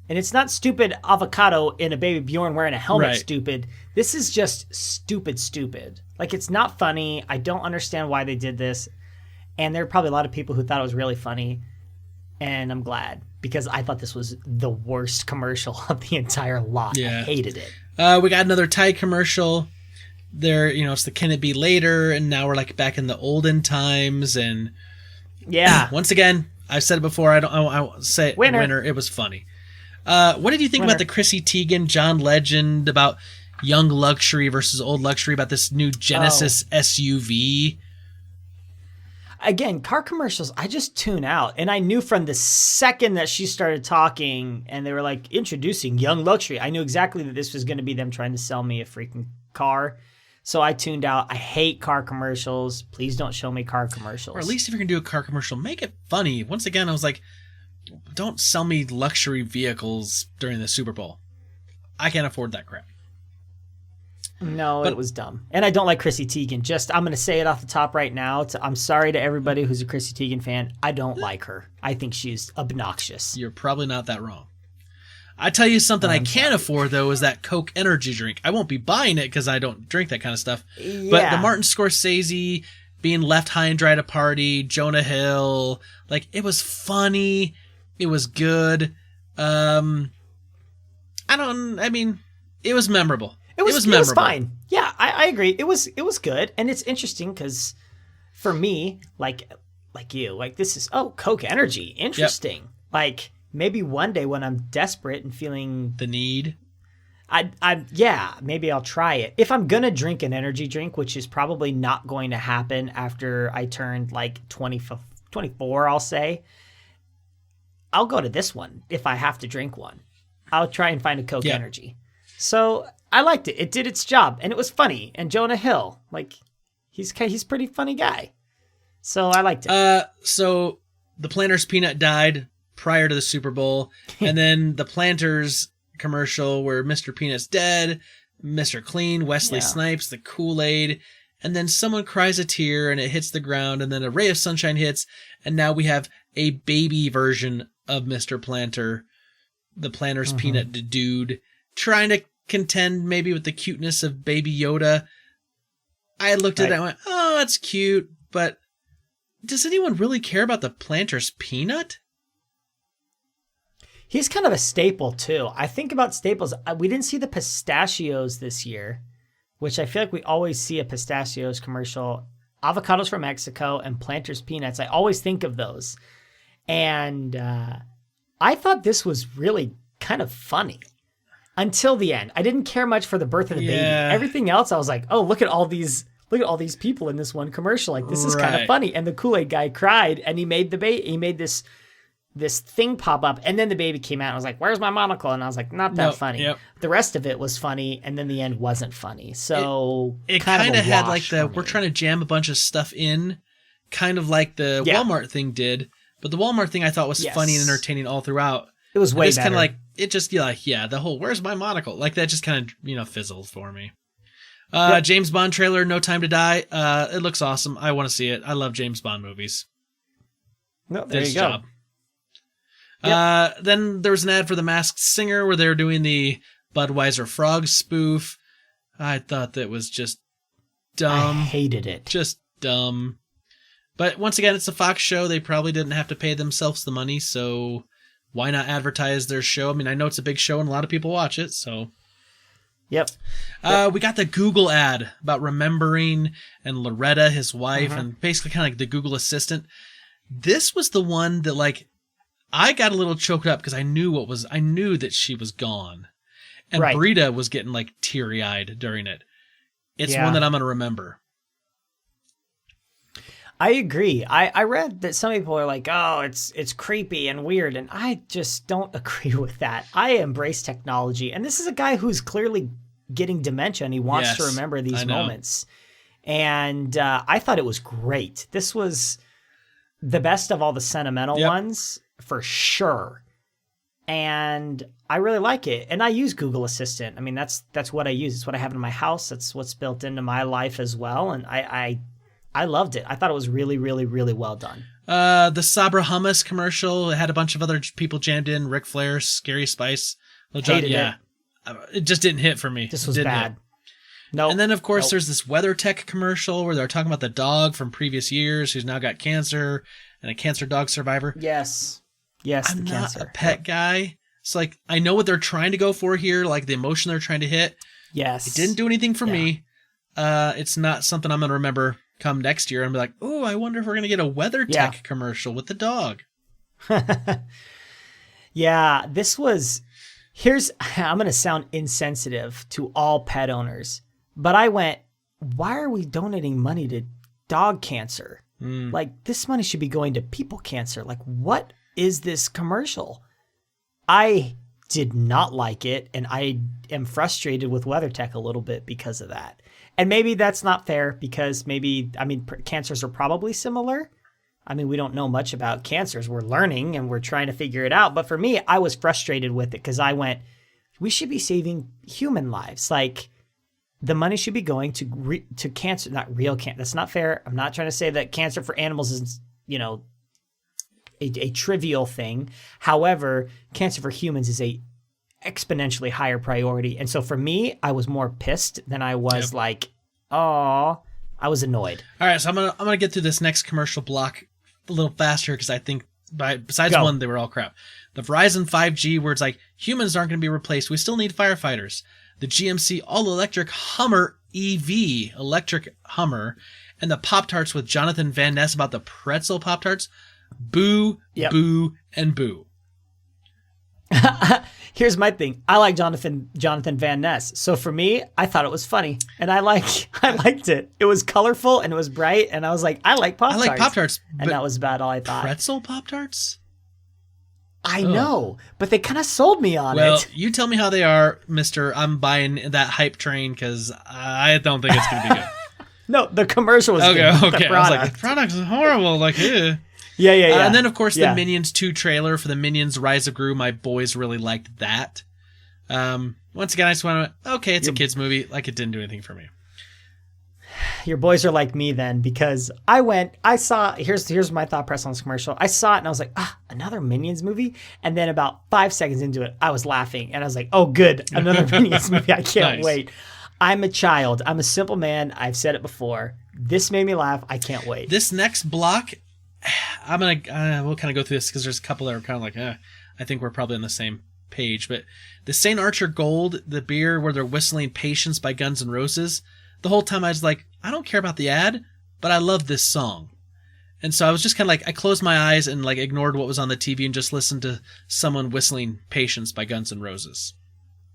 And it's not stupid avocado in a Baby Bjorn wearing a helmet stupid. This is just stupid. Like, it's not funny. I don't understand why they did this. And there are probably a lot of people who thought it was really funny. And I'm glad, because I thought this was the worst commercial of the entire lot. Yeah. I hated it. We got another Tide commercial. There, it's the Can It Be Later, and now we're like back in the olden times, and once again, I've said it before. I won't say it. Winner. It was funny. What did you think about the Chrissy Teigen, John Legend, about young luxury versus old luxury, about this new Genesis SUV? Again, car commercials, I just tune out. And I knew from the second that she started talking and they were like introducing young luxury, I knew exactly that this was going to be them trying to sell me a freaking car. So I tuned out. I hate car commercials. Please don't show me car commercials. Or at least if you're going to do a car commercial, make it funny. Once again, I was like, don't sell me luxury vehicles during the Super Bowl. I can't afford that crap. No, it was dumb. And I don't like Chrissy Teigen. I'm going to say it off the top right now. I'm sorry to everybody who's a Chrissy Teigen fan. I don't like her. I think she's obnoxious. You're probably not that wrong. I tell you something I can't afford, though, is that Coke energy drink. I won't be buying it because I don't drink that kind of stuff. Yeah. But the Martin Scorsese being left high and dry at a party, Jonah Hill, like, it was funny. It was good. It was memorable. It was fine. Yeah, I agree. It was good, and it's interesting because for me, like you, like this is Coke Energy, interesting. Yep. Like maybe one day when I'm desperate and feeling the need, maybe I'll try it. If I'm gonna drink an energy drink, which is probably not going to happen after I turned like 24, I'll say, I'll go to this one if I have to drink one. I'll try and find a Coke Energy. So I liked it. It did its job, and it was funny. And Jonah Hill, like, he's a pretty funny guy. So I liked it. So the Planters peanut died prior to the Super Bowl, and then the Planters commercial where Mr. Peanut's dead. Mr. Clean, Wesley Snipes, the Kool-Aid, and then someone cries a tear and it hits the ground, and then a ray of sunshine hits, and now we have a baby version of Mr. Planter, the Planter's Peanut dude, trying to contend maybe with the cuteness of Baby Yoda. I looked at that and went, oh, that's cute, but does anyone really care about the Planter's Peanut? He's kind of a staple, too. I think about staples. We didn't see the pistachios this year, which I feel like we always see a pistachios commercial. Avocados from Mexico and Planter's Peanuts. I always think of those. And I thought this was really kind of funny until the end. I didn't care much for the birth of the baby. Everything else, I was like, oh, look at all these people in this one commercial. Like, this is kind of funny. And the Kool-Aid guy cried, and he made this thing pop up, and then the baby came out and I was like, where's my monocle? And I was like, not that funny. Yep. The rest of it was funny, and then the end wasn't funny. So it kind of had like we're trying to jam a bunch of stuff in, kind of like the Walmart thing did. But the Walmart thing I thought was funny and entertaining all throughout. It was way better. Kind of like, it just, the whole, where's my monocle? Like, that just kind of, fizzled for me. James Bond trailer, No Time to Die. It looks awesome. I want to see it. I love James Bond movies. No, there you go. Then there was an ad for The Masked Singer where they were doing the Budweiser Frog spoof. I thought that was just dumb. I hated it. Just dumb. But once again, it's a Fox show. They probably didn't have to pay themselves the money, so why not advertise their show? I mean, I know it's a big show and a lot of people watch it, so. Yep. We got the Google ad about remembering and Loretta, his wife, and basically kind of like the Google Assistant. This was the one that, like, I got a little choked up because I knew that she was gone. And Brita was getting like teary-eyed during it. It's one that I'm going to remember. I agree. I read that some people are like, oh, it's creepy and weird. And I just don't agree with that. I embrace technology. And this is a guy who's clearly getting dementia and he wants to remember these moments. And I thought it was great. This was the best of all the sentimental ones. For sure. And I really like it. And I use Google Assistant. I mean, that's what I use. It's what I have in my house. That's what's built into my life as well. And I loved it. I thought it was really, really, really well done. The Sabra Hummus commercial, it had a bunch of other people jammed in. Ric Flair, Scary Spice. Hated it. It just didn't hit for me. This was bad. No. And then, of course, there's this WeatherTech commercial where they're talking about the dog from previous years who's now got cancer and a cancer dog survivor. Yes, I'm not a pet guy. It's like, I know what they're trying to go for here, like the emotion they're trying to hit. Yes. It didn't do anything for me. It's not something I'm going to remember come next year and be like, oh, I wonder if we're going to get a WeatherTech commercial with the dog. This was... I'm going to sound insensitive to all pet owners, but I went, why are we donating money to dog cancer? Like, this money should be going to people cancer. Like, what is this commercial? I did not like it, and I am frustrated with WeatherTech a little bit because of that. And maybe that's not fair because cancers are probably similar. I mean, we don't know much about cancers. We're learning and we're trying to figure it out. But for me, I was frustrated with it because I went, we should be saving human lives. Like, the money should be going to cancer, not real cancer. That's not fair. I'm not trying to say that cancer for animals is, a trivial thing. However, cancer for humans is a exponentially higher priority. And so for me, I was more pissed than I was like, oh, I was annoyed. All right, so I'm gonna get through this next commercial block a little faster because I think besides one, they were all crap. The Verizon 5G, where it's like humans aren't going to be replaced. We still need firefighters. The GMC all-electric Hummer EV, electric Hummer, and the Pop-Tarts with Jonathan Van Ness about the pretzel Pop-Tarts. Boo, boo, and boo. Here's my thing. I like Jonathan Van Ness. So for me, I thought it was funny. And I liked it. It was colorful and it was bright. And I was like, I like Pop-Tarts. I like Pop-Tarts. And that was about all I thought. Pretzel Pop-Tarts? I know, but they kind of sold me on it. Well, you tell me how they are, mister. I'm buying that hype train because I don't think it's going to be good. No, the commercial was good. Okay. I was like, the product is horrible. Like, ew. Yeah. And then, of course, the Minions 2 trailer for the Minions Rise of Gru. My boys really liked that. Once again, I just want to, okay, it's a kid's movie. Like, it didn't do anything for me. Your boys are like me then, because I saw, here's my thought process on this commercial. I saw it and I was like, another Minions movie? And then about 5 seconds into it, I was laughing and I was like, oh, good, another Minions movie. I can't wait. I'm a child. I'm a simple man. I've said it before. This made me laugh. I can't wait. This next block, we'll kind of go through this because there's a couple that are kind of like, I think we're probably on the same page. But the St. Archer Gold, the beer where they're whistling Patience by Guns N' Roses, the whole time I was like, I don't care about the ad, but I love this song. And so I was just kind of like, I closed my eyes and like ignored what was on the TV and just listened to someone whistling Patience by Guns N' Roses.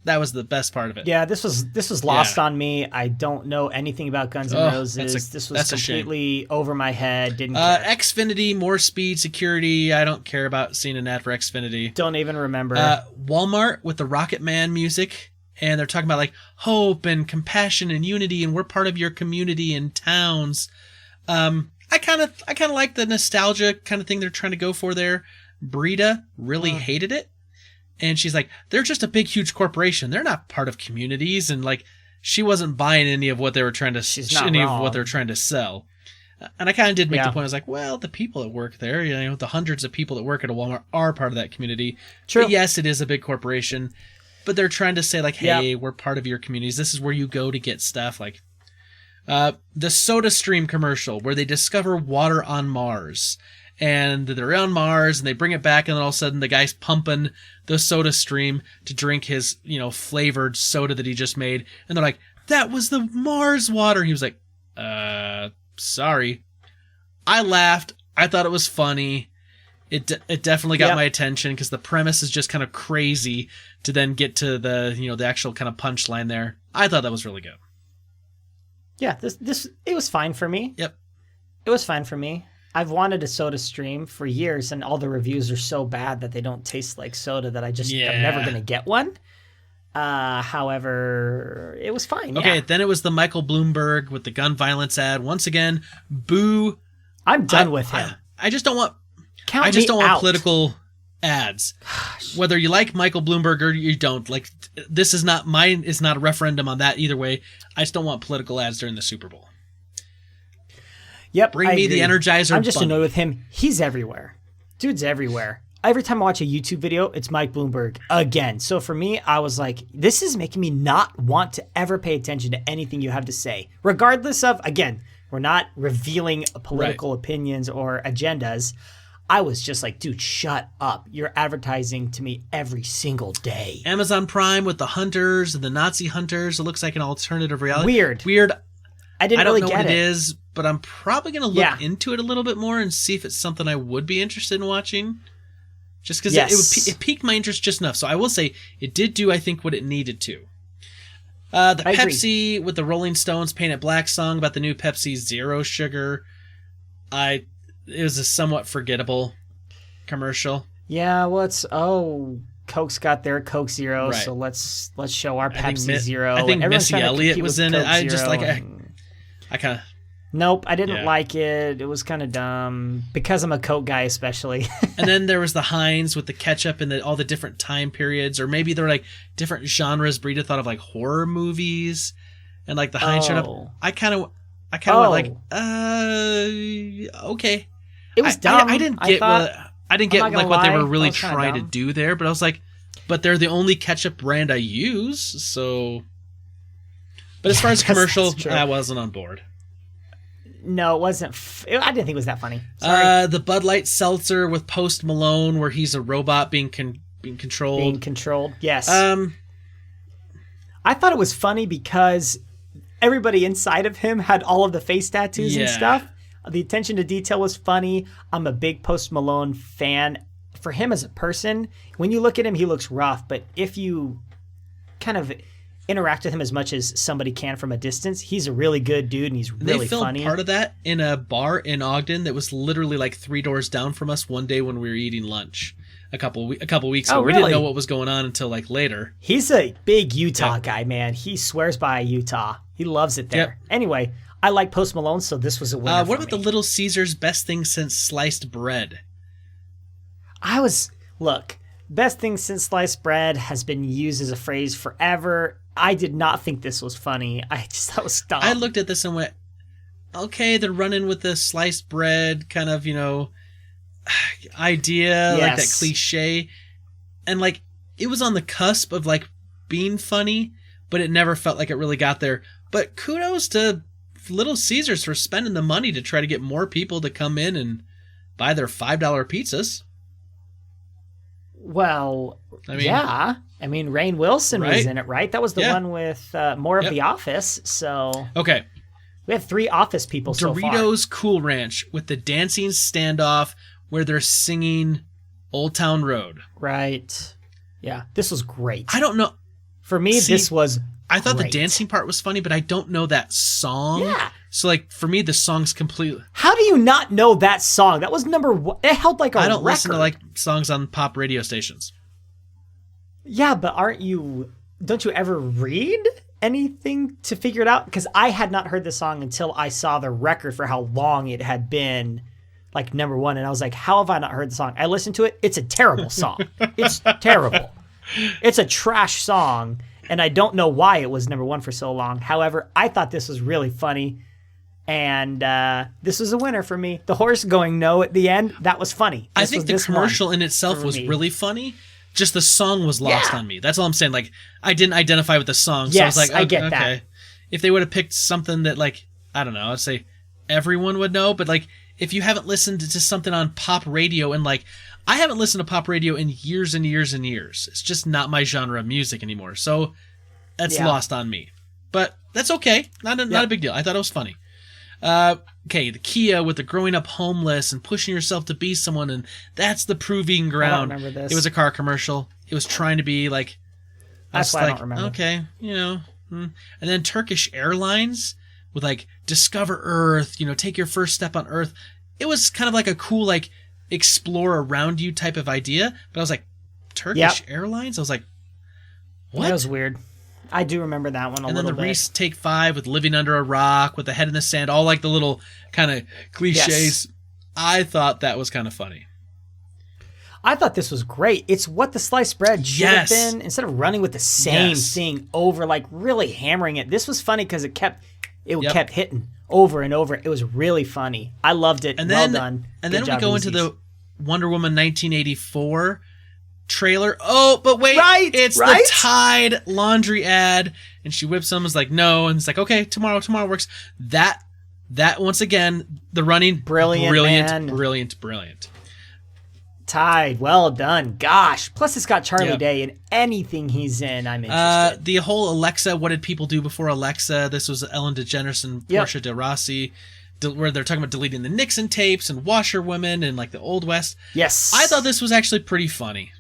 That was the best part of it. Yeah, this was lost on me. I don't know anything about Guns N' Roses. This was completely over my head. Didn't care. Xfinity, more speed, security. I don't care about seeing an ad for Xfinity. Don't even remember. Walmart with the Rocket Man music. And they're talking about like hope and compassion and unity, and we're part of your community and towns. I kind of like the nostalgia kind of thing they're trying to go for there. Brita really hated it. And she's like, they're just a big, huge corporation. They're not part of communities. And like, she wasn't buying any of what they were trying to, of what they're trying to sell. And I kind of did make the point. I was like, well, the people that work there, the hundreds of people that work at a Walmart are part of that community. True. But yes, it is a big corporation, but they're trying to say like, hey, we're part of your communities. This is where you go to get stuff. Like, the Soda Stream commercial where they discover water on Mars. And they're on Mars, and they bring it back, and then all of a sudden the guy's pumping the Soda Stream to drink his, flavored soda that he just made. And they're like, that was the Mars water. He was like, sorry. I laughed. I thought it was funny. It definitely got my attention because the premise is just kind of crazy to then get to the, the actual kind of punchline there. I thought that was really good. Yeah, it was fine for me. Yep. It was fine for me. I've wanted a Soda Stream for years, and all the reviews are so bad that they don't taste like soda that I'm never going to get one. However, it was fine. Okay, then it was the Michael Bloomberg with the gun violence ad. Once again, boo. I'm done with him. I just don't want political ads. Gosh. Whether you like Michael Bloomberg or you don't, like, this is not a referendum on that either way. I just don't want political ads during the Super Bowl. Yep, Bring me the Energizer. I'm just annoyed with him. He's everywhere. Dude's everywhere. Every time I watch a YouTube video, it's Mike Bloomberg again. So for me, I was like, this is making me not want to ever pay attention to anything you have to say. Regardless of, again, we're not revealing political opinions or agendas. I was just like, dude, shut up. You're advertising to me every single day. Amazon Prime with the hunters and the Nazi hunters. It looks like an alternative reality. Weird. I don't know what it is, but I'm probably going to look into it a little bit more and see if it's something I would be interested in watching. Just because it piqued my interest just enough. So I will say it did do, I think, what it needed to. The Pepsi with the Rolling Stones Paint It Black song about the new Pepsi Zero Sugar. It was a somewhat forgettable commercial. Yeah, well, Coke's got their Coke Zero, so let's show our Pepsi Zero. I think Missy Elliott was in it. I just like... I kind of... Nope, I didn't like it. It was kind of dumb because I'm a Coke guy, especially. And then there was the Heinz with the ketchup and all the different time periods, or maybe they're like different genres. Brita thought of like horror movies, and like the Heinz showed up. I kind of went like, okay. It was dumb. I didn't get like what they were really trying to do there, but I was like, but they're the only ketchup brand I use, so. But as far as commercial, I wasn't on board. No, it wasn't. I didn't think it was that funny. Sorry. The Bud Light seltzer with Post Malone, where he's a robot being controlled. Being controlled, yes. I thought it was funny because everybody inside of him had all of the face tattoos and stuff. The attention to detail was funny. I'm a big Post Malone fan. For him as a person, when you look at him, he looks rough. But if you kind of interact with him as much as somebody can from a distance, he's a really good dude and he's really funny. They filmed part of that in a bar in Ogden that was literally like 3 doors down from us one day when we were eating lunch a couple weeks ago. Really? We didn't know what was going on until like later. He's a big Utah guy, man. He swears by Utah. He loves it there. Yep. Anyway, I like Post Malone, so this was a winner What about the Little Caesars best thing since sliced bread? Look, best thing since sliced bread has been used as a phrase forever. I did not think this was funny. I just thought it was dumb. I looked at this and went, okay, they're running with the sliced bread kind of, idea, like that cliche. And like, it was on the cusp of like being funny, but it never felt like it really got there. But kudos to Little Caesars for spending the money to try to get more people to come in and buy their $5 pizzas. Well, I mean, yeah. I mean, Rainn Wilson was in it, right? That was the one with more of The Office. So okay, we have 3 Office people so far. Doritos Cool Ranch with the dancing standoff where they're singing Old Town Road. Right. Yeah, this was great. I don't know. For me, this was I thought great. the dancing part was funny, but I don't know that song. Yeah. So, like, for me, the song's completely... How do you not know that song? That was number 1. It held like a record. I don't listen to, like, songs on pop radio stations. Yeah, but don't you ever read anything to figure it out? Because I had not heard the song until I saw the record for how long it had been, like, number 1. And I was like, how have I not heard the song? I listened to it. It's a terrible song. It's terrible. It's a trash song. And I don't know why it was number 1 for so long. However, I thought this was really funny. And this was a winner for me. The horse going no at the end, that was funny. I think the commercial in itself was really funny. Just the song was lost on me. That's all I'm saying. Like, I didn't identify with the song. So Yes, I was like, I get that. If they would have picked something that, like, I don't know, I'd say everyone would know. But, like, if you haven't listened to something on pop radio and, like, I haven't listened to pop radio in years and years and years. It's just not my genre of music anymore. So that's lost on me. But that's okay. Not a big deal. I thought it was funny. Okay, the Kia with the growing up homeless and pushing yourself to be someone, and that's the proving ground. I don't remember this. It was a car commercial. It was trying to be like... That's why I don't remember. Okay, And then Turkish Airlines with like, discover Earth, take your first step on Earth. It was kind of like a cool, like, explore around you type of idea. But I was like, Turkish Airlines? I was like, what? That was weird. I do remember that one a little bit. And then the Reese Take 5 with living under a rock with the head in the sand, all like the little kind of cliches. Yes. I thought that was kind of funny. I thought this was great. It's what the sliced bread should have been. Instead of running with the same thing over, like really hammering it. This was funny because it kept hitting over and over. It was really funny. I loved it. Well done. And then we go into the Wonder Woman 1984 trailer. Oh, but wait, it's the Tide laundry ad, and she whips them. Is like no, and it's like okay, tomorrow works. That once again, the running, brilliant. Tide, well done. Gosh, plus it's got Charlie Day in anything he's in. I'm interested. The whole Alexa. What did people do before Alexa? This was Ellen DeGeneres and Portia de Rossi. Where they're talking about deleting the Nixon tapes and Washerwomen and like the Old West. Yes, I thought this was actually pretty funny.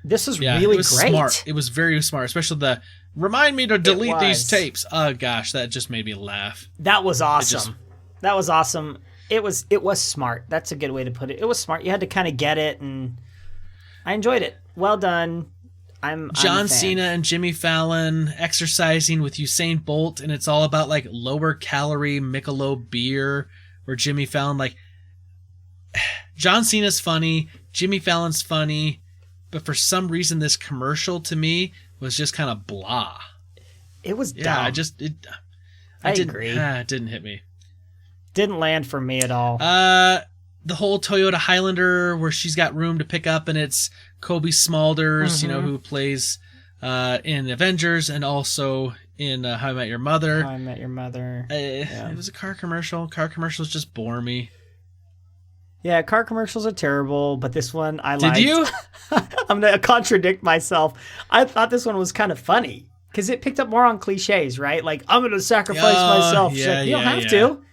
This was really great. Smart. It was very smart, especially the remind me to delete these tapes. Oh gosh, that just made me laugh. That was awesome. That was awesome. It was smart. That's a good way to put it. It was smart. You had to kind of get it, and I enjoyed it. Well done. I'm John Cena and Jimmy Fallon exercising with Usain Bolt, and it's all about like lower calorie Michelob beer. Where Jimmy Fallon, like John Cena's funny, Jimmy Fallon's funny. But for some reason, this commercial to me was just kind of blah. It was dumb. Yeah, I agree. It didn't hit me. Didn't land for me at all. The whole Toyota Highlander where she's got room to pick up, and it's Kobe Smulders, who plays in Avengers and also in How I Met Your Mother. How I Met Your Mother. It was a car commercial. Car commercials just bore me. Yeah, car commercials are terrible, but this one I liked. Did you? I'm going to contradict myself. I thought this one was kind of funny because it picked up more on cliches, right? Like, I'm going to sacrifice myself. She's like, you don't have to.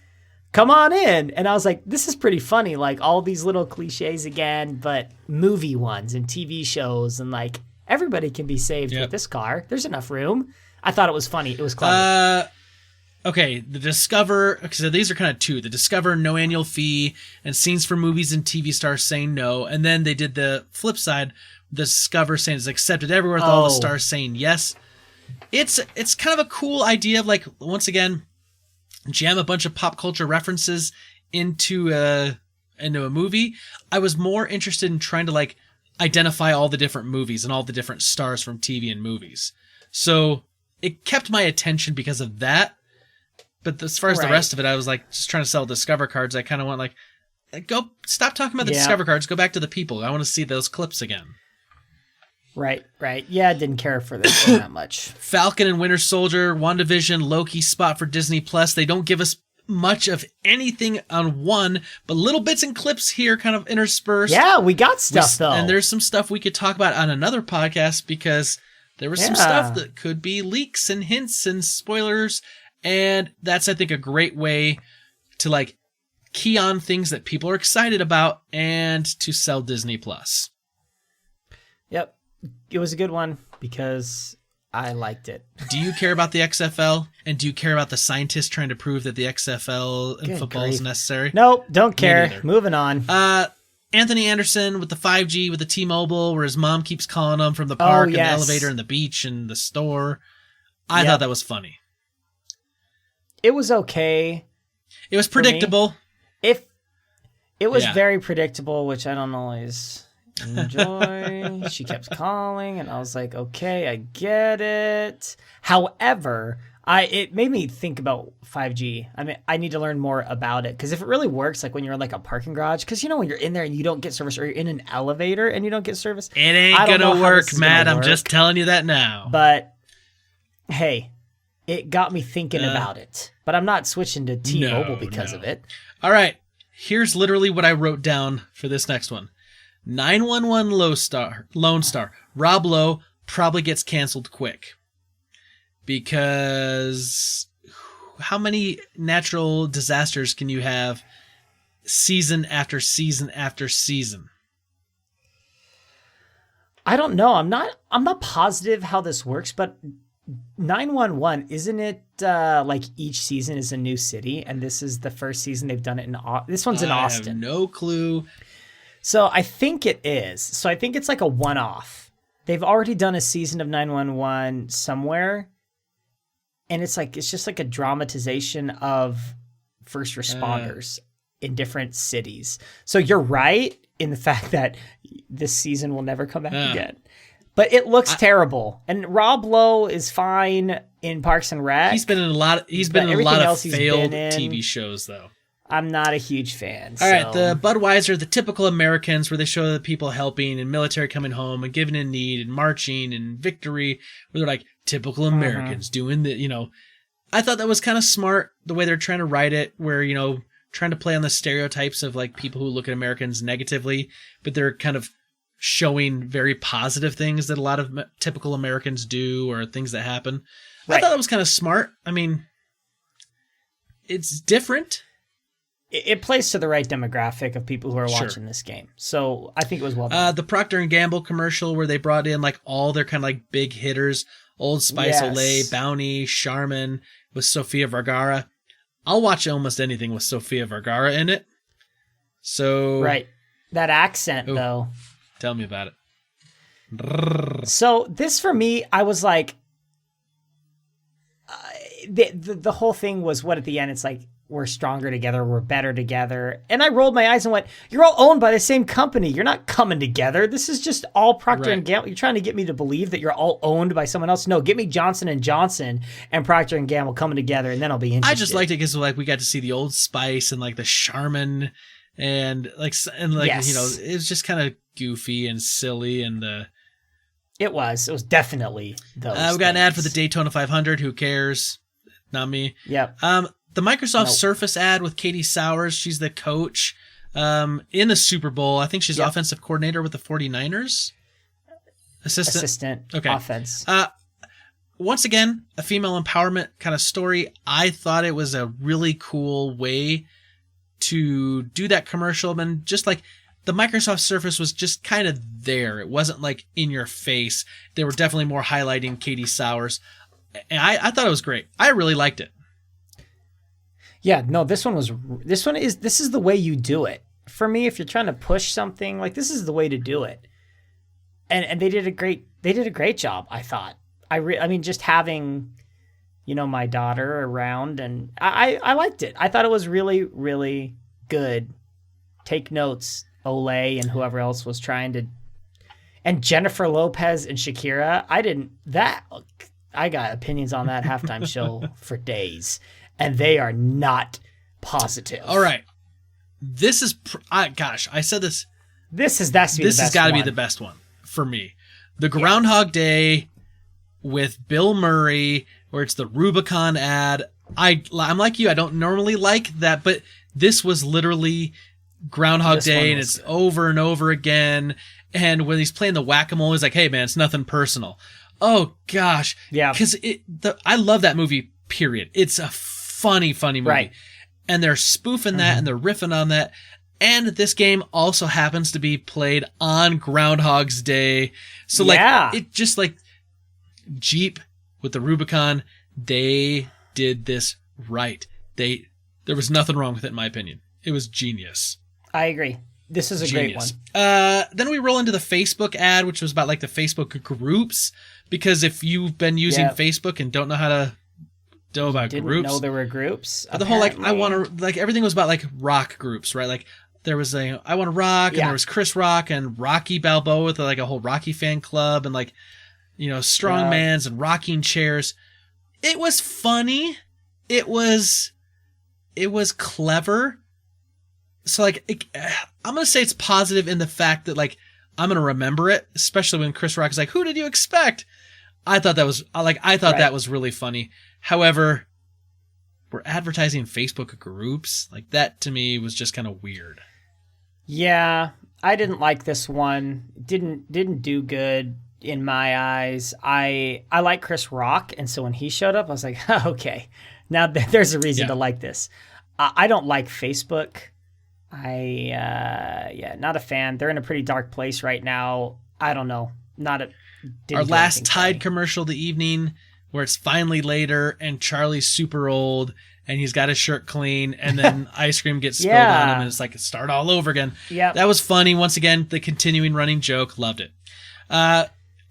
Come on in. And I was like, this is pretty funny. Like, all these little cliches again, but movie ones and TV shows. And, like, everybody can be saved with this car. There's enough room. I thought it was funny. It was clever. Okay, the Discover, so these are kind of two. The Discover no annual fee and scenes for movies and TV stars saying no. And then they did the flip side, the Discover saying it's accepted everywhere with all the stars saying yes. It's kind of a cool idea of like, once again, jam a bunch of pop culture references into a movie. I was more interested in trying to like identify all the different movies and all the different stars from TV and movies. So it kept my attention because of that. But as far as the rest of it, I was like just trying to sell Discover cards. I kind of want go stop talking about the Discover cards. Go back to the people. I want to see those clips again. Right. Yeah, I didn't care for this one that much. Falcon and Winter Soldier, WandaVision, Loki spot for Disney Plus. They don't give us much of anything on one, but little bits and clips here kind of interspersed. Yeah, we got stuff though. And there's some stuff we could talk about on another podcast because there was some stuff that could be leaks and hints and spoilers. And that's, I think, a great way to key on things that people are excited about and to sell Disney Plus. Yep. It was a good one because I liked it. Do you care about the XFL? And do you care about the scientists trying to prove that the XFL in football is necessary? Nope, don't care. Moving on. Anthony Anderson with the 5G with the T-Mobile, where his mom keeps calling him from the park and the elevator and the beach and the store. I thought that was funny. It was okay. It was predictable. It was very predictable, which I don't always enjoy. She kept calling, and I was like, okay, I get it. However, it made me think about 5G. I mean, I need to learn more about it, because if it really works, like when you're in a parking garage, because when you're in there and you don't get service, or you're in an elevator and you don't get service, it ain't gonna work, Matt. I'm just telling you that now. But hey, it got me thinking about it. But I'm not switching to T-Mobile because of it. All right. Here's literally what I wrote down for this next one. 911 Lone Star. Rob Lowe probably gets canceled quick. Because how many natural disasters can you have season after season after season? I don't know. I'm not positive how this works, but 911, isn't it each season is a new city, and this is the first season they've done it in this one's in Austin. I have no clue. So I think it is. So I think it's like a one-off. They've already done a season of 911 somewhere, and it's just like a dramatization of first responders in different cities. So you're right in the fact that this season will never come back again. But it looks terrible. And Rob Lowe is fine in Parks and Rec. He's been in a lot of failed TV shows, though. I'm not a huge fan. All right, the Budweiser, the typical Americans, where they show the people helping and military coming home and giving in need and marching and victory, where they're like typical Americans doing the, I thought that was kind of smart, the way they're trying to write it, where, trying to play on the stereotypes of people who look at Americans negatively, but they're kind of showing very positive things that a lot of typical Americans do or things that happen. Right. I thought that was kind of smart. I mean, it's different. It plays to the right demographic of people who are watching this game. So I think it was well done. The Procter & Gamble commercial where they brought in all their kind of big hitters, Old Spice, Olay, Bounty, Charmin with Sofia Vergara. I'll watch almost anything with Sofia Vergara in it. So right. That accent, though. Tell me about it. So this, for me, I was like, the whole thing was what at the end, it's like, we're stronger together, we're better together. And I rolled my eyes and went, you're all owned by the same company. You're not coming together. This is just all Procter & Gamble. You're trying to get me to believe that you're all owned by someone else. No, get me Johnson & Johnson and Procter & Gamble coming together, and then I'll be interested. I just liked it because we got to see the Old Spice and the Charmin and it was just kind of goofy and silly and it was definitely those. We got an ad for the Daytona 500. Who cares? Not me. Yep. The Microsoft Surface ad with Katie Sowers. She's the coach in the Super Bowl. I think she's offensive coordinator with the 49ers. Assistant. Okay. Offense. Once again, a female empowerment kind of story. I thought it was a really cool way to do that commercial, and just the Microsoft Surface was just kind of there. It wasn't in your face. They were definitely more highlighting Katie Sowers, and I thought it was great. I really liked it. Yeah, no, this is the way you do it. For me, if you're trying to push something, this is the way to do it. And they did a great job, I thought. I mean, just having, my daughter around, and I liked it. I thought it was really, really good. Take notes, Olay and whoever else was trying to And Jennifer Lopez and Shakira, I got opinions on that halftime show for days, and they are not positive. All right. This is, I said this. This has got to be the best one for me. The Groundhog Day with Bill Murray, where it's the Rubicon ad. I'm like you. I don't normally like that, but this was literally Groundhog Day, and it's over and over again. And when he's playing the whack-a-mole, he's like, "Hey, man, it's nothing personal." Oh gosh, yeah. Because I love that movie. Period. It's a funny movie, right? And they're spoofing that, and they're riffing on that. And this game also happens to be played on Groundhog's Day, so like it just like Jeep with the Rubicon, they did this right. There was nothing wrong with it, in my opinion. It was genius. I agree. This is a great one. Then we roll into the Facebook ad, which was about like the Facebook groups, because if you've been using Facebook and don't know how to know about groups, didn't know there were groups. The whole like I want to like everything was about like rock groups, right? Like there was a I Want to Rock, and there was Chris Rock and Rocky Balboa with like a whole Rocky fan club, and like strongmans and rocking chairs. It was funny. It was clever. So like I'm gonna say it's positive in the fact that like I'm gonna remember it, especially when Chris Rock is like, "Who did you expect?" I thought that was that was really funny. However, we're advertising Facebook groups. Like that to me was just kind of weird. Yeah, I didn't like this one. Didn't do good in my eyes. I like Chris Rock, and so when he showed up, I was like, oh, okay, now there's a reason to like this. I don't like Facebook. Not a fan. They're in a pretty dark place right now. I don't know. Our last Tide commercial of the evening, where it's finally later and Charlie's super old and he's got his shirt clean, and then ice cream gets spilled on him, and it's like start all over again. Yeah, that was funny. Once again, the continuing running joke. Loved it.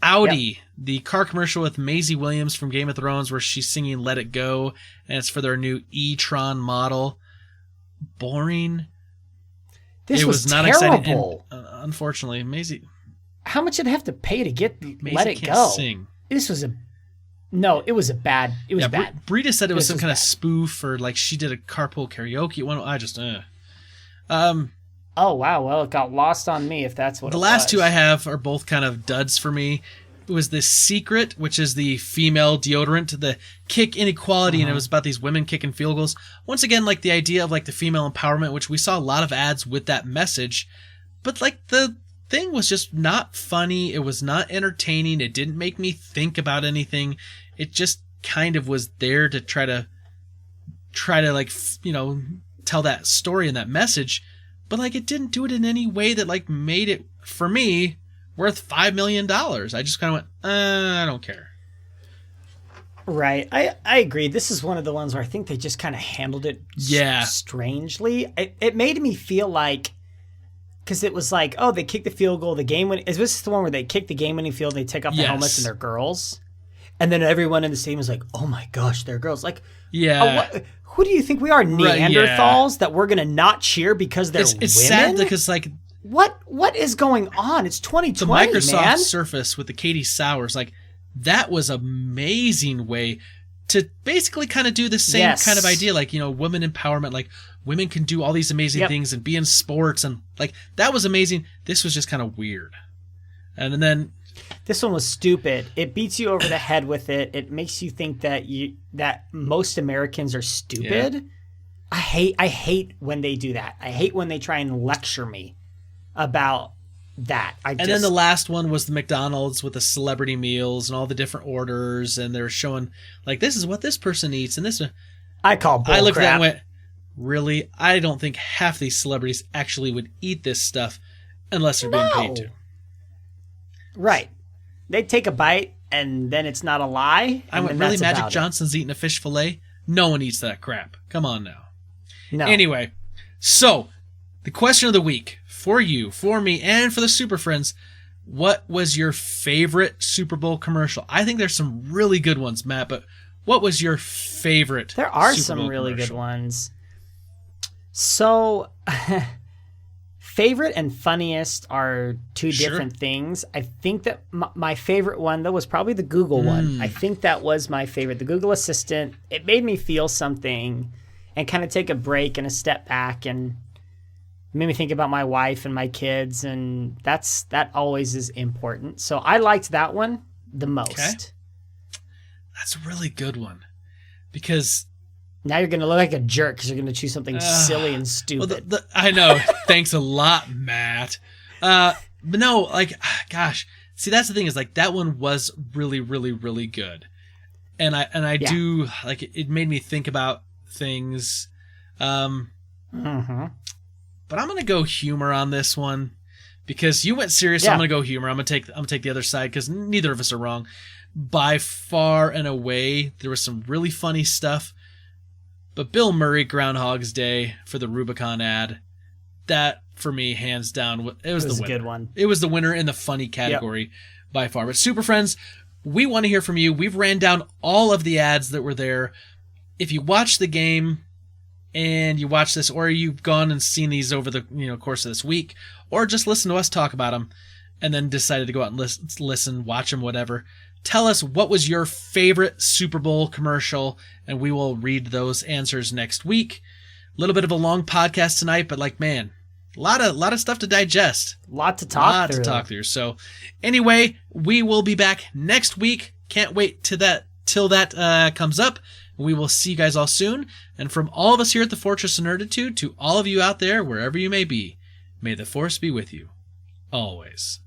Audi, the car commercial with Maisie Williams from Game of Thrones, where she's singing "Let It Go," and it's for their new e-tron model. Boring. This was not terrible. Exciting. And, unfortunately, Maisie. How much did I have to pay to get Maisie "Let It can't Go"? Sing. This was it was bad. Brita said it was some kind of spoof, or like she did a carpool karaoke one. I just Oh wow, well it got lost on me if that's what the last two I have are both kind of duds for me. It was The Secret, which is the female deodorant, the kick inequality, and it was about these women kicking field goals. Once again, like the idea of like the female empowerment, which we saw a lot of ads with that message, but like the thing was just not funny. It was not entertaining. It didn't make me think about anything. It just kind of was there to try to like, tell that story and that message, but like it didn't do it in any way that like made it, for me, worth $5 million. I just kind of went, I don't care. Right. I agree. This is one of the ones where I think they just kind of handled it strangely. It made me feel like, because it was like, oh, they kicked the field goal, the game winning. Is this the one where they kick the game-winning field, they take off the helmets, and they're girls? And then everyone in the stadium was like, oh my gosh, they're girls. Like, who do you think we are, Neanderthals, that we're going to not cheer because they're women? It's sad because, like, what is going on? It's 2020, the Microsoft Surface with the Katie Sowers, like, that was an amazing way to basically kind of do the same kind of idea, like, women empowerment, like, women can do all these amazing things and be in sports, and, like, that was amazing. This was just kind of weird. And then... This one was stupid. It beats you over the head with it. It makes you think that most Americans are stupid. Yeah. I hate when they do that. I hate when they try and lecture me about that. Then the last one was the McDonald's with the celebrity meals and all the different orders, and they're showing like, this is what this person eats, and this. I looked at that and went, really? I don't think half these celebrities actually would eat this stuff unless they're being paid to. Right. They take a bite, and then it's not a lie. I went, really? Magic Johnson's eating a fish fillet? No one eats that crap. Come on now. No. Anyway, so the question of the week for you, for me, and for the Super Friends, what was your favorite Super Bowl commercial? I think there's some really good ones, Matt, but what was your favorite There are Super some Bowl really commercial? Good ones. So... favorite and funniest are two different things. I think that my favorite one, though, was probably the Google one. I think that was my favorite. The Google Assistant, it made me feel something and kind of take a break and a step back, and made me think about my wife and my kids, and that always is important. So I liked that one the most. Okay. That's a really good one, because now you're going to look like a jerk because you're going to choose something silly and stupid. Well, I know. Thanks a lot, Matt. But no, like, gosh, see, that's the thing, is like that one was really, really, really good, and I do like it made me think about things. But I'm gonna go humor on this one, because you went serious. So I'm gonna go humor. I'm gonna take the other side, because neither of us are wrong. By far and away, there was some really funny stuff. But Bill Murray, Groundhog's Day for the Rubicon ad, that for me, hands down, it was the winner. A good one. It was the winner in the funny category by far. But Super Friends, we want to hear from you. We've ran down all of the ads that were there. If you watch the game and you watch this, or you've gone and seen these over the course of this week, or just listen to us talk about them and then decided to go out and listen, watch them, whatever, tell us what was your favorite Super Bowl commercial, and we will read those answers next week. A little bit of a long podcast tonight, but like, man, a lot of stuff to digest. A lot to talk through. So anyway, we will be back next week. Can't wait till that comes up. We will see you guys all soon. And from all of us here at the Fortress of Nerditude, to all of you out there, wherever you may be, may the Force be with you always.